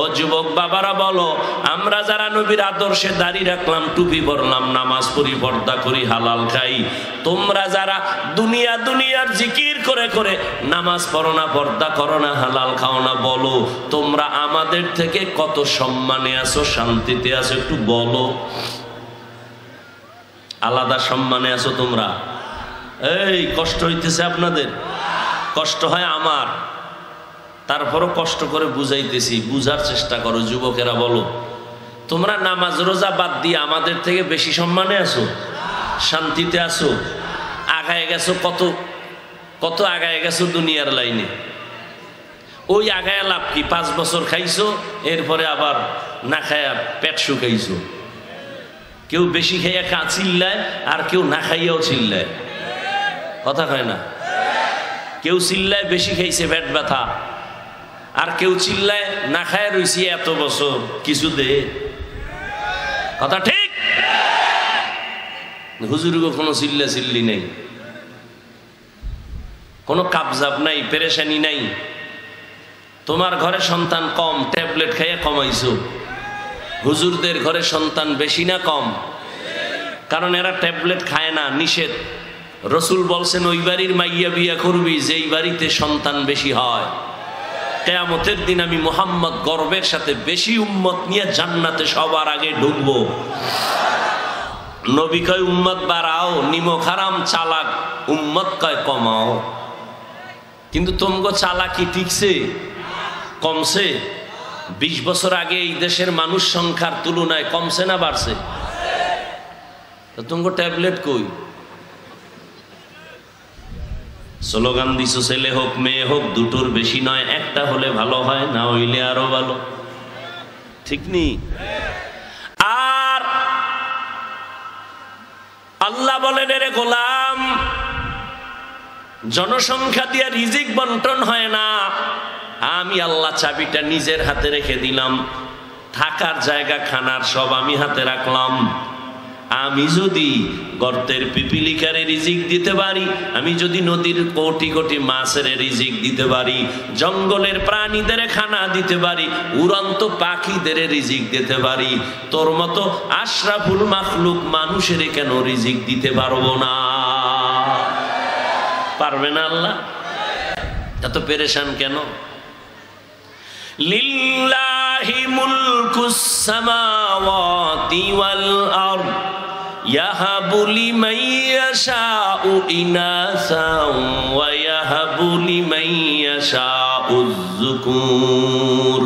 ও যুবক বাবারা বলো, আমরা যারা নবীর আদর্শে দাড়ি রাখলাম, টুপি পরলাম, নামাজ পড়ি, পর্দা করি, হালাল খাই, তোমরা যারা দুনিয়ার জিকির করে করে নামাজ পড়ো না, পর্দা করো না, হালাল খাও না, বলো তোমরা আমাদের থেকে কত সম্মানে আছো, শান্তিতে আছো? একটু বলো। আলাদা সম্মানে আছো তোমরা? এই কষ্ট হইতেছে আপনাদের? কষ্ট হয় আমার, তারপরও কষ্ট করে বুঝাইতেছি, বুঝার চেষ্টা করো। যুবকেরা বলো, তোমরা নামাজ রোজা বাদ দিয়ে আমাদের থেকে বেশি সম্মানে আছো, শান্তিতে আছো, আগায় গেছো, কত কত আগায় গেছো দুনিয়ার লাইনে। ওই আগায় লাভ কি? 5 বছর খাইছো, এরপরে আবার না খাইয়া পেট শুকাইছো। কেউ বেশি খাইয়া চিল্লায়, আর কেউ না খাইয়াও চিল্লায়, কথা কয় না? কেউ চিল্লায় বেশি খাইছে পেট ব্যথা, আর কেউ চিল্লায় না খায় রইছি এত বছর, কিছু দে, কথা ঠিক? হুজুরগো কোনো চিল্লা চিল্লি নেই, কোনো কাবজাব নাই, পেরেশানি নাই। তোমার ঘরে সন্তান কম, ট্যাবলেট খাইয়া কমাইছো। হুজুরদের ঘরে সন্তান বেশি না কম? কারণ এরা ট্যাবলেট খায় না, নিষেধ। রসুল বলছেন ওই বাড়ির মাইয়া বিয়া করবি যেই বাড়িতে সন্তান বেশি হয়। কিয়ামতের দিন আমি মুহাম্মদ গর্বের সাথে বেশি উম্মত নিয়ে জান্নাতে সবার আগে ঢুকবো। নবী কয় উম্মত বাড়াও, নিমক হারাম চালাক, উম্মত কয় কমাও। কিন্তু তোমগো চালাকি টিকছে, কমছে? 20 বছর আগে এই দেশের মানুষ সংখ্যার তুলনায় কমছে না বাড়ছে? তো তোমগো ট্যাবলেট কই? স্লোগান দিছো ছেলে হোক মেয়ে হোক, দুটোর বেশি নয়, একটা হলে ভালো হয়, না হইলে আরো ভালো, ঠিক নি? আর আল্লাহ বলেন, রে গোলাম, জনসংখ্যা দিয়ে রিজিক বন্টন হয় না। আমি আল্লাহ চাবিটা নিজের হাতে রেখে দিলাম, থাকার জায়গা খানার সব আমি হাতে রাখলাম। আমি যদি গর্তের পিপিলিকারে রিজিক দিতে পারি, আমি যদি নদীর কোটি কোটি মাছের রিজিক দিতে পারি, জঙ্গলের প্রাণীদের খানা দিতে পারি, উড়ন্ত পাখিদের রিজিক দিতে পারি, তোর মতো আশরাফুল মাখলুক মানুষের কেন রিজিক দিতে পারবো না? পারবে না আল্লাহ? এত পেরেশান কেন? লিল্লাহি মুলকুস সামাওয়াতি ওয়াল আরদ ইয়াহাবু লিমান ইয়াশাউ ইনাসাও ওয়া ইয়াহাবু লিমান ইয়াশাউ যুকুর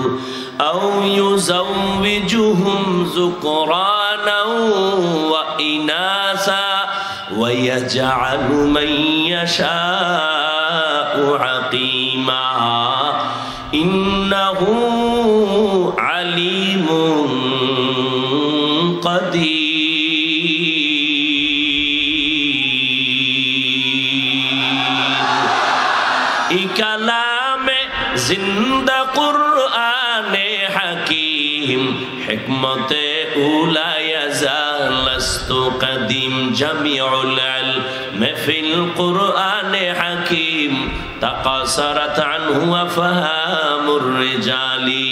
আও ইউযাওবিজুহুম যুকরানাও ওয়া ইনাসা ওয়া ইয়াজআলু মান ইয়াশাউ আকিমা ইন্নাহু আলিমুন কাদির। এই কালামে জিন্দা কুরআনে হাকিম হিকমতে উলা ইয়াজালাস্তু কাদিম জামিউল ইলম ফিল কুরআনে হাকিম তাকাসারাত আনহু আফহামুর রিজালি।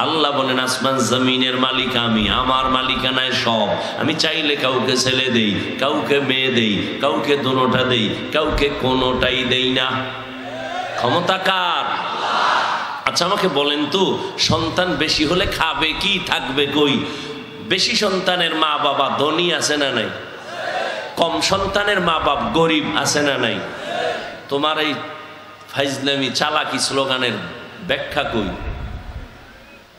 আল্লাহ বলেন আসমান জমিনের মালিক আমি, আমার মালিকানায় সব। আমি চাইলে কাউকে ছেলে দেই, কাউকে মেয়ে দেই, কাউকে দুটোটা দেই, কাউকে কোনোটাই দেই না। ক্ষমতা কার? আচ্ছা আমাকে বলেন তো, সন্তান বেশি হলে খাবে কি, থাকবে কই? বেশি সন্তানের মা বাবা ধনী আছে না নাই? কম সন্তানের মা বাপ গরিব আছে না নাই? তোমার এই ফাইজলামি চালাকি স্লোগানের ব্যাখ্যা কই?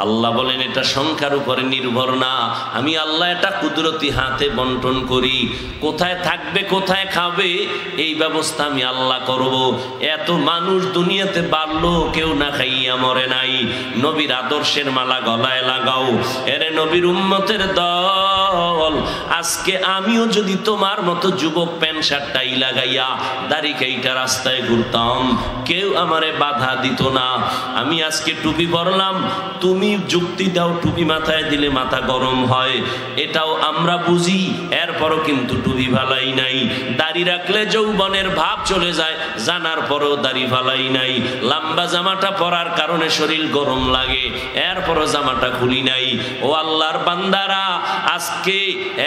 আল্লাহ বলেন এটা সংখ্যার উপরে নির্ভর না, আমি আল্লাহ এটা কুদরতি হাতে বন্টন করি। কোথায় থাকবে কোথায় খাবে এই ব্যবস্থা আমি আল্লাহ করব। এত মানুষ দুনিয়াতে বাড়লো, কেউ না খাইয়া মরে নাই। নবীর আদর্শের মালা গলায় লাগাও, এরে নবীর উম্মতের দল। আজকে আমিও যদি তোমার মতো যুবক প্যান্ট শার্ট টাই লাগাইয়া দাড়ি কাইটা রাস্তায় ঘুরতাম, কেউ আমারে বাধা দিত না। আমি আজকে টুপি পরলাম, তুমি যুক্তি দাও টুপি মাথায় দিলে মাথা গরম হয়, এটাও আমরা বুঝি, এরপরও কিন্তু টুপি ফালাই নাই। দাড়ি রাখলে যৌবনের ভাব চলে যায়, জানার পরেও দাড়ি ফালাই নাই। লম্বা জামাটা পরার কারণে শরীর গরম লাগে, এরপরও জামাটা খুলি নাই। ও আল্লাহর বান্দারা, আজকে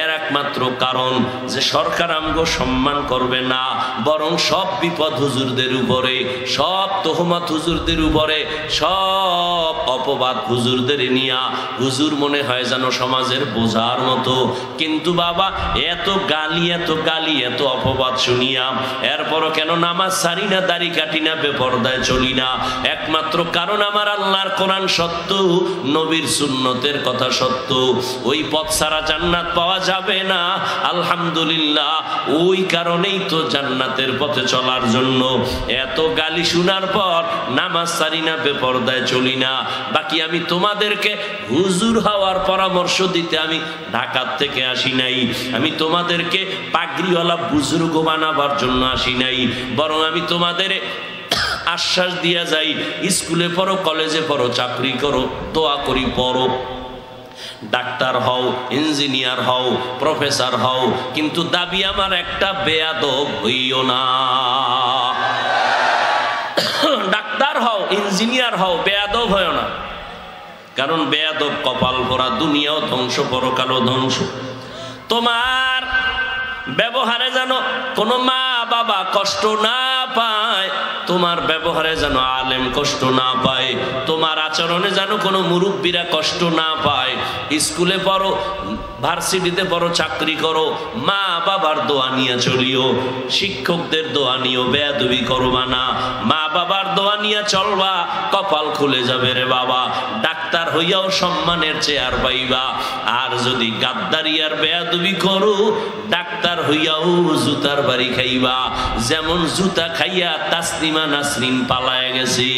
এর একমাত্র কারণ যে সরকার আমগো সম্মান করবে না, বরং সব বিপদ হুজুরদের উপরে, সব তোহমত হুজুরদের উপরে, সব অপবাদ হুজুরদের নিয়া। হুজুর মনে হয় যেন সমাজের বোঝার মতো। কিন্তু বাবা এত গালি, এত গালি, এত অপবাদ শুনিয়া এরপরও কেন নামাজ ছাড়ি না, দাড়ি কাটি না, বেপরদায় চলি না? একমাত্র কারণ আমার আল্লাহর কোরআন সত্য, নবীর সুন্নতের কথা সত্য। ওই পথ ছাড়া জান্নাত পাওয়া যাবে না। আলহামদুলিল্লাহ, ওই কারণেই তো জান্নাতের পথে চলার জন্য এত গালি শোনার পর নামাজ ছাড়ি না, বেপরদায় চলি না। বাকি আমি তোমাদেরকে হুজুর হওয়ার পরামর্শ দিতে আমি ঢাকার থেকে আসি নাই। আমি তোমাদেরকে পাগড়িওয়ালা বুজুর্গ বানাবার জন্য আসি নাই, বরং আমি তোমাদের আশ্বাস দিয়া যাই, স্কুলে পড়ো, কলেজে পড়ো, চাকরি করো, দোয়া করি পড়ো, ডাক্তার হও, ইঞ্জিনিয়ার হও, প্রফেসর হও, কিন্তু দাবি আমার একটা, বেয়াদব হইও না। ডাক্তার হও, ইঞ্জিনিয়ার হও, বেয়াদব হইও না। কারণ বেয়াদব কপাল ভরা, দুনিয়াও ধ্বংস, পরকালও ধ্বংস। তোমার ব্যবহারে যেন কোনো মা বাবা কষ্ট না পায়, তোমার ব্যবহারে যেন আলেম কষ্ট না পায়, তোমার আচরণে যেন কোনো মুরব্বীরা কষ্ট না পায়। স্কুলে পড়ো, ভার্সিটিতে পড়ো, চাকরি করো, মা বাবার দোয়া নিয়ে চলিও, শিক্ষকদের দোয়া নিয়েও বেয়াদবি করবা না। মা বাবার দোয়া নিয়ে চলবা, কপাল খুলে যাবে রে বাবা। ডাক্তার হইয়াও সম্মানের চেয়ার পাইবা। আর যদি গাদ্দারি আর বেয়াদবি করো, ডাক্তার হইয়াও জুতার বাড়ি খাইবা। যেমন জুতা খাইয়া তাসলিমা নাসরিন পালায় গেছে।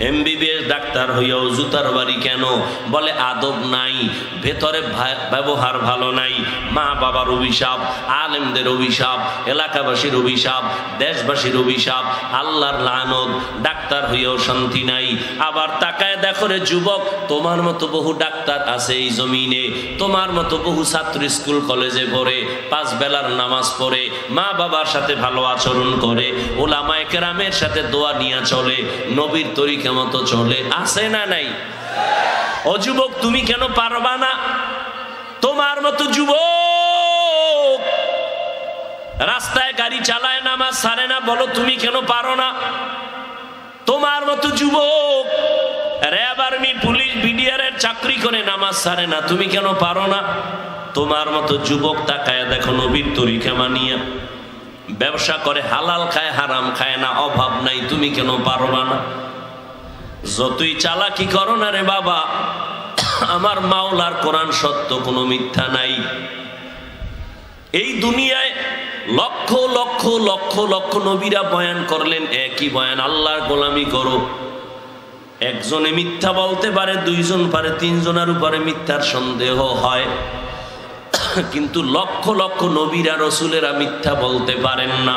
এমবিবিএস ডাক্তার হইয়াও জুতার বাড়ি কেন? বলে আদব নাই, ভেতরে ব্যবহার ভালো নাই। মা বাবার অভিশাপ, আলেমদের অভিশাপ, এলাকাবাসীর অভিশাপ, দেশবাসীর অভিশাপ, আল্লাহর লানত। ডাক্তার হইয়াও শান্তি নাই। আবার তাকায় দেখো রে যুবক, তোমার মতো বহু ডাক্তার আছে এই জমিনে, তোমার মতো বহু ছাত্র স্কুল কলেজে পড়ে, 5 বেলার নামাজ পড়ে, মা বাবার সাথে ভালো আচরণ করে, ওলামায়ে কেরামের সাথে দোয়া নিয়ে চলে, নবীর তরিকা মতো চলে, আছে না নাই? ও যুবক, তুমি কেন পারবা না? তোমার মতো যুবক রাস্তায় গাড়ি চালায়, নামাজ ছাড়ে না, বলো তুমি কেন পারো না? তোমার মতো যুবক র্যাব, আর্মি, পুলিশ, বিডিআর এর চাকরি করে, নামাজ ছাড়ে না, তুমি কেন পারো না? তোমার মতো যুবক তাকায় দেখো নবীর তরিকা মানিয়া ব্যবসা করে, হালাল খায়, হারাম খায় না, অভাব নাই, তুমি কেন পারবা না? যতই চালাকি করো না রে বাবা, আমার মাওলার কোরআন সত্য, কোনো মিথ্যা নাই। এই দুনিয়ায় লক্ষ লক্ষ লক্ষ লক্ষ নবীরা বয়ান করলেন একই বয়ান, আল্লাহর গোলামি করো। একজনে মিথ্যা বলতে পারে, 2 জন পারে, 3 জনের উপরে মিথ্যার সন্দেহ হয়, কিন্তু লক্ষ লক্ষ নবীরা রসুলেরা মিথ্যা বলতে পারেন না।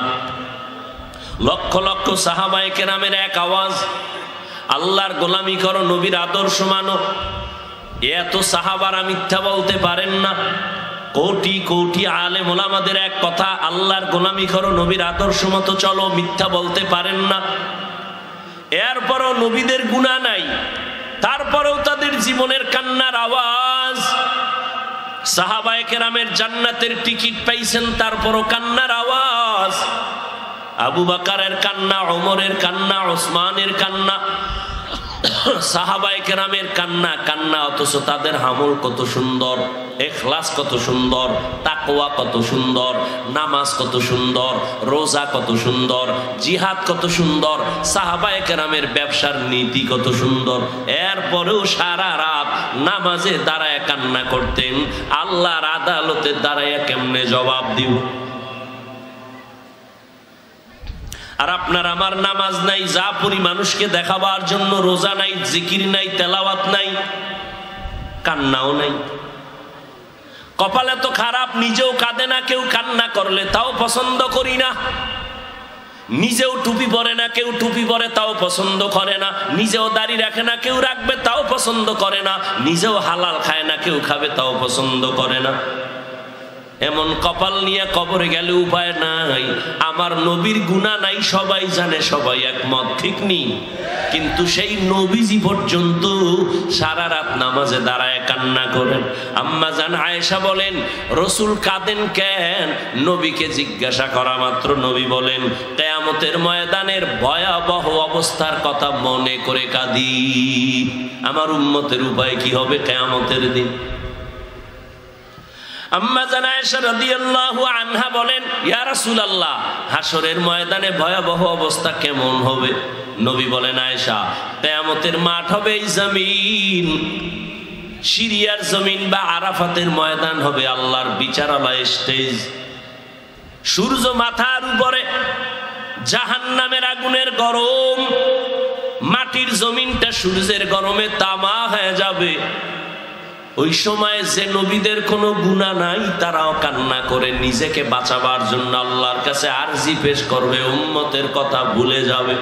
লক্ষ লক্ষ সাহাবায়ে কেরামের এক আওয়াজ, আল্লাহর গোলামি করো, নবীর আদর্শ মানো। এত সাহাবারা মিথ্যা বলতে পারেন না। কোটি কোটি আলেম ওলামাদের এক কথা, আল্লাহর গোলামি করো, নবীর আদর্শ মতো চলো, মিথ্যা বলতে পারেন না। এরপরও নবীদের গুনাহ নাই, তারপরেও তাদের জীবনের কান্নার আওয়াজ। সাহাবায়ে কেরামের জান্নাতের টিকিট পাইছেন, তারপরও কান্নার আওয়াজ। আবু বকরের কান্না, ওমরের কান্না, ওসমানের কান্না, সাহাবায়ে কেরামের কান্না কান্না, অথচ তাদের আমল কত সুন্দর, ইখলাস কত সুন্দর, তাকওয়া কত সুন্দর, নামাজ কত সুন্দর, রোজা কত সুন্দর, জিহাদ কত সুন্দর, সাহাবায়ে কেরামের ব্যবসার নীতি কত সুন্দর। এরপরেও সারা রাত নামাজে দাঁড়ায় কান্না করতেন, আল্লাহর আদালতে দাঁড়ায় কেমনে জবাব দিব? আর আপনার আমার নামাজ নাই, যা পড়ি মানুষকে দেখাবার জন্য, রোজা নাই, জিকির নাই, তেলাওয়াত নাই, কান্নাও নাই। কপালে তো খারাপ, নিজেও কাঁদে না, কেউ কান্না করলে তাও পছন্দ করি না। নিজেও টুপি পরে না, কেউ টুপি পরে তাও পছন্দ করে না। নিজেও দাড়ি রাখে না, কেউ রাখবে তাও পছন্দ করে না। নিজেও হালাল খায় না, কেউ খাবে তাও পছন্দ করে না। এমন কপাল নিয়ে কবরে গেলে উপায় নাই। আমার নবীর গুনাহ নাই, সবাই জানে, সবাই একমত, ঠিক নেই? কিন্তু সেই নবীজি পর্যন্ত সারা রাত নামাজে দাঁড়ায় কান্না করেন। আম্মা জান আয়েশা বলেন, রসুল কাঁদেন কেন? নবীকে জিজ্ঞাসা করা মাত্র নবী বলেন, কিয়ামতের ময়দানের ভয়াবহ অবস্থার কথা মনে করে কাঁদি। আমার উম্মতের উপায় কি হবে কিয়ামতের দিন? আম্মা জান আয়েশা রাদিয়াল্লাহু আনহা বলেন, ইয়া রাসূলুল্লাহ, হাসরের ময়দানে ভয়াবহ অবস্থা কেমন হবে? নবী বলেন, আয়েশা, কিয়ামতের মাঠ হবে এই জমিন, সিরিয়ার জমিন বা আরাফাতের ময়দান হবে আল্লাহর বিচারালয় স্টেজ। সূর্য মাথার উপরে, জাহান্নামের আগুনের গরম, মাটির জমিনটা সূর্যের গরমে তামা হয়ে যাবে। ওই সময় যে নবীদের কোনো গুনাহ নাই, তারাও কান্না করে নিজেকে বাঁচাবার জন্য আল্লাহর কাছে আরজি পেশ করবে, উম্মতের কথা ভুলে যাবে।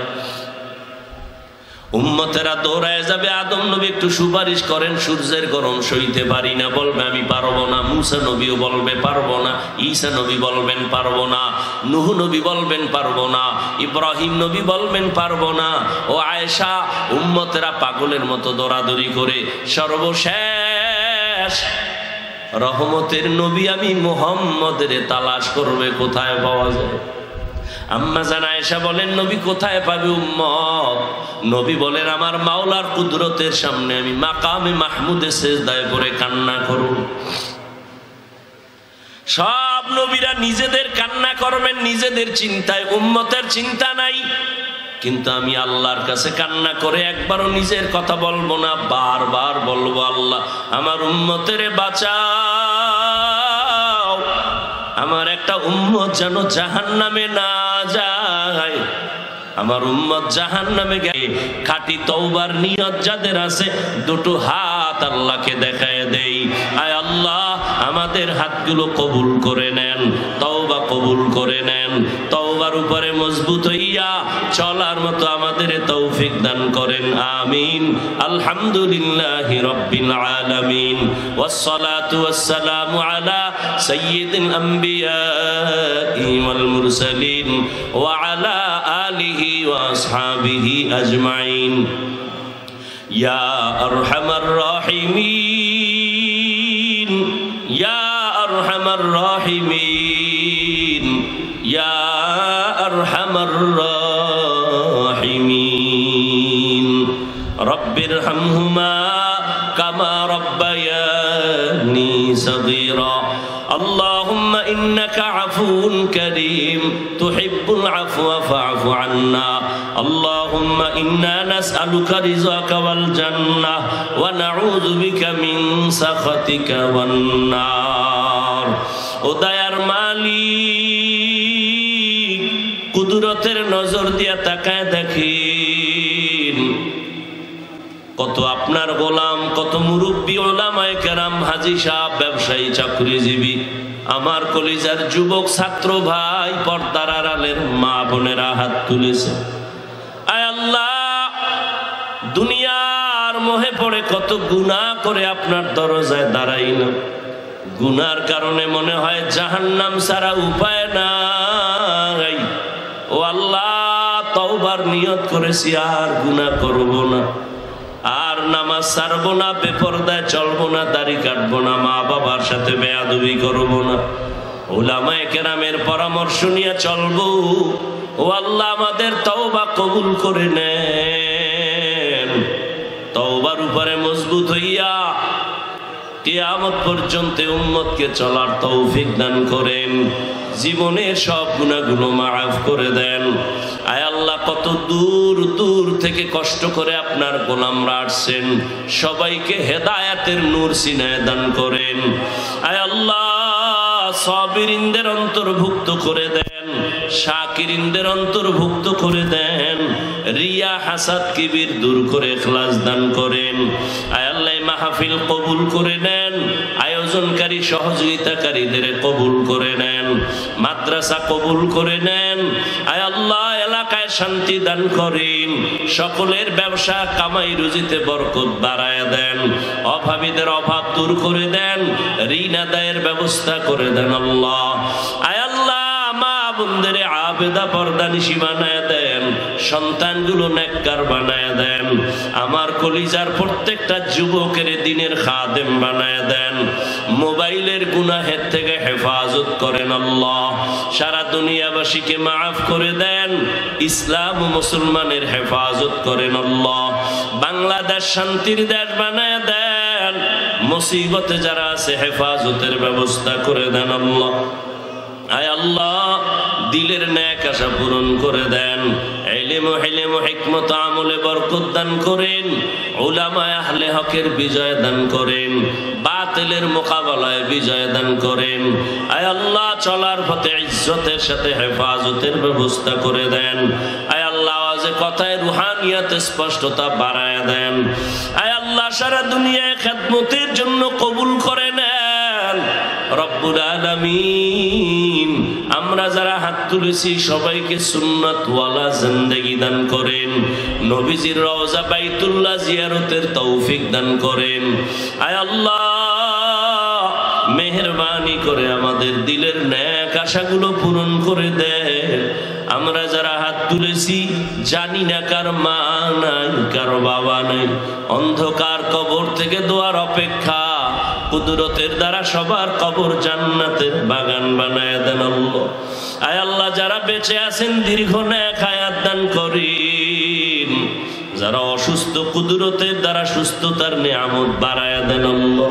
উম্মতেরা দৌড়ায় যাবে, আদম নবী একটু সুপারিশ করেন, সূর্যের গরম সইতে পারি না, বলবে আমি পারবো না। মুসা নবীও বলবে পারবো না, ঈসা নবী বলবেন পারবো না, নূহ নবী বলবেন পারবো না, ইব্রাহিম নবী বলবেন পারবো না। ও আয়েশা, উম্মতেরা পাগলের মতো দৌড়াদৌড়ি করে সর্বশেষ রহমতের নবী আমি মুহাম্মদের তালাশ করবে, কোথায় পাওয়া যায়? আম্মা জান আয়েশা বলেন, নবী কোথায় পাবে উম্মত? নবী বলেন, আমার মাওলার কুদরতের সামনে আমি মাকামে মাহমুদে সিজদায় পড়ে কান্না করব। সব নবীরা নিজেদের কান্না করবেন, নিজেদের চিন্তায়, উম্মতের চিন্তা নাই। কিন্তু আমি আল্লাহর কাছে কান্না করে একবারও নিজের কথা বলবো না, বারবার বলবো, আল্লাহ আমার উম্মতের বাঁচাও, আমার একটা উম্মত যেন জাহান্নামে না যায়। আমার উম্মত জাহান্নামে গেলে খাঁটি তওবার নিয়ত যাদের আছে দুটো হাত আল্লাহকে দেখায় দেই, আয় আল্লাহ আমাদের হাতগুলো কবুল করে নেন, তওবা কবুল করে নেন, তওবার উপরে মজবুত হইয়া চলার মতো আমাদের তৌফিক দান করেন, আমিন। আলহামদুলিল্লাহি রাব্বিল আলামিন, ওয়াসসালাতু ওয়াসসালামু আলা সাইয়্যিদিল আমবিয়াই ওয়াল মুরসালিন ওয়া আলা আলিহি ওয়া আসহাবিহি আজমাইন। ইয়া আরহামার রাহিমিন, ইয়া আরহামার রাহিমিন, ইয়া আরহামার রাহিমিন। রব্বিরহামহুমা কামা রব্বায়ানি সগীরা। اللهم إنك عفو كريم تحب العفو فاعف عنا. اللهم إنا نسألك رضاك والجنة ونعوذ بك من سخطك والنار. ও দয়ার মালিক, কুদরতের নজর দিয়া তাকায় দেখেন কত আপনার গোলাম, কত মুরব্বী ওলামায়ে কেরাম, হাজী সাহেব, ব্যবসায়ী, চাকরিজীবী, আমার কলিজার যুবক ছাত্র ভাই, পর্দার আড়ালের মা বোনেরা হাত তুলেছে। আয় আল্লাহ, দুনিয়ার মোহে পড়ে কত গুনাহ করে আপনার দরজায় দাঁড়াইলাম। গুনার কারণে মনে হয় জাহান্নাম ছাড়া উপায় নাই। ও আল্লাহ, তওবার নিয়ত করেছি আর গুনাহ করব না, আর নামাজ ছাড়বো না, বেপরদায় চলবো না, দাড়ি কাটবো না, মা বাবার সাথে বেয়াদবি করবো না, উলামায়ে কেরামের পরামর্শ নিয়ে চলবো। ও আল্লাহ, আমাদের তওবা কবুল করে নেন। তওবার উপরে মজবুত হইয়া কিয়ামত পর্যন্ত উম্মতকে চলার তৌফিক দান করেন, জীবনের সব গুনাহগুলো মাফ করে দেন। আয় আল্লাহ, কত দূর দূর থেকে কষ্ট করে আপনার গোলামরা আসছেন, সবাইকে হেদায়েতের নূর সিনায় দান করেন। আয় আল্লাহ, সাবিরিনদের অন্তর্ভুক্ত করে দেন, শাকিরিনদের অন্তর্ভুক্ত করে দেন, রিয়া হাসাদ কিবির দূর করে ইখলাস দান করেন। আয় আল্লাহ, মাহফিল কবুল করে নেন, আয়োজনকারী সহযোগিতাকারীদের কবুল করে নেন, মাদ্রাসা কবুল করে নেন। আয় আল্লাহ, এলাকায় শান্তি দান করেন, সকলের ব্যবসা কামাই রুজিতে বরকত বাড়ায় দেন, অভাবীদের অভাব দূর করে দেন, ঋণ আদায়ের ব্যবস্থা করে দেন। আল্লাহ, আয় আল্লাহ, মা বোনদের আবেদা পর্দানিশী বানায় দেন, সন্তানগুলো নেককার বানায় দেন, আমার কলিজার প্রত্যেকটা যুবকের দিনের খাদেম বানায় দেন, মোবাইলের গুনাহের থেকে হেফাজত করেন। আল্লাহ, সারা দুনিয়াবাসীকে মাফ করে দেন, ইসলাম ও মুসলমানের হেফাজত করেন। আল্লাহ, বাংলাদেশ শান্তির দেশ বানায় দেন, মুসিবতে যারা আছে হেফাজতের ব্যবস্থা করে দেন। আল্লাহ, আয় আল্লাহ, দিলের নেক আশা পূরণ করে দেন, ইলম ও হিলম ও হিকমত আমলে বরকত দান করেন, উলামায়ে আহলে হকের বিজয় দান করেন, বাতিলের মোকাবেলায় বিজয় দান করেন। আয় আল্লাহ, চলার পথে ইজ্জতের সাথে হেফাজতের ব্যবস্থা করে দেন। আয় আল্লাহ, আওয়াজে কথায় রুহানিয়াতে স্পষ্টতা বাড়ায় দেন। আয় আল্লাহ, সারা দুনিয়ায় খেদমতের জন্য কবুল করে নেন। রব্বুল আলামিন, আমরা যারা হাত তুলেছি সবাইকে সুন্নাত ওয়ালা জিন্দেগি দান করেন, নবীজির রওজা বাইতুল্লাহ জিয়ারতের তৌফিক দান করেন। আয় আল্লাহ, মেহেরবানি করে আমাদের দিলের নেক আশাগুলো পূরণ করে দেন। আমরা যারা হাত তুলেছি জানি না কার মা নাই, কারো বাবা নাই, অন্ধকার কবর থেকে দোয়ার অপেক্ষা, কুদরতের দ্বারা সবার কবর জান্নাতের বাগান বানায় দেন। আল্লাহ, আয় আল্লাহ, যারা বেঁচে আছেন দীর্ঘ নেক হায়াত দান করেন, যারা অসুস্থ কুদরতের দ্বারা সুস্থতার নিয়ামত বাড়ায় দেন। আল্লাহ,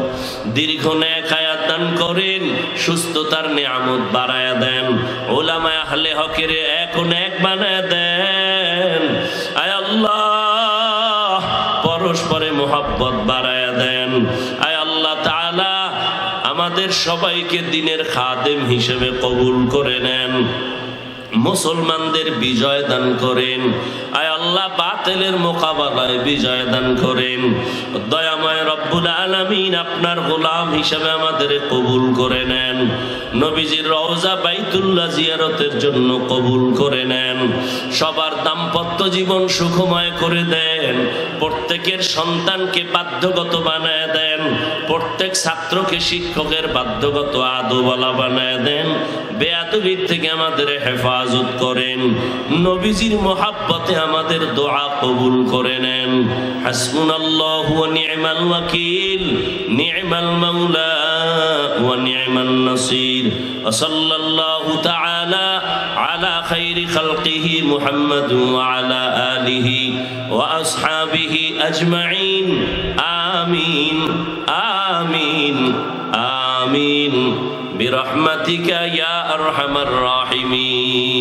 দীর্ঘ নেক হায়াত দান করেন, সুস্থতার নিয়ামত বাড়ায় দেন, উলামায়ে আহলে হকের এক নেক বানায় দেন। আয় আল্লাহ, পরস্পরে মুহাব্বত বাড়ায় দেন। আয় আল্লাহ তাআলা, আমাদের সবাইকে দিনের খাদেম হিসেবে কবুল করে নেন। মুসলমানদের বিজয় দান করেন। আয় আল্লাহ বাতিলের মোকাবেলায় বিজয় দান করেন। দয়াময় রব্বুল আলামিন আপনার গোলাম হিসেবে আমাদের কবুল করে নেন। নবীজির রওজা বাইতুল্লাহ জিয়ারতের জন্য কবুল করে নেন। সবার দাম্পত্য জীবন সুখময় করে দেন। প্রত্যেকের সন্তানকে বাধ্যগত বানায় দেন। প্রত্যেক ছাত্রকে শিক্ষকের বাধ্যগত আদবওয়ালা বানায় দেন। বেয়াদবির থেকে আমাদের হেফাজত করেন। নবীজির মোহাব্বতে আমাদের দোয়া কবুল করে নেন। হাসবুনাল্লাহু ওয়া নি'মাল ওয়াকিল, নি'মাল মাওলা ওয়া নি'মান নাসির। ওয়া সাল্লাল্লাহু তাআলা আলা খাইরি খালকিহি মুহাম্মাদ ওয়া আলা আলিহি ওয়া আসহাবিহি আজমাইন। আমিন আমিন আমিন বিরহমাতিকা ইয়া আরহামার রাহিমিন।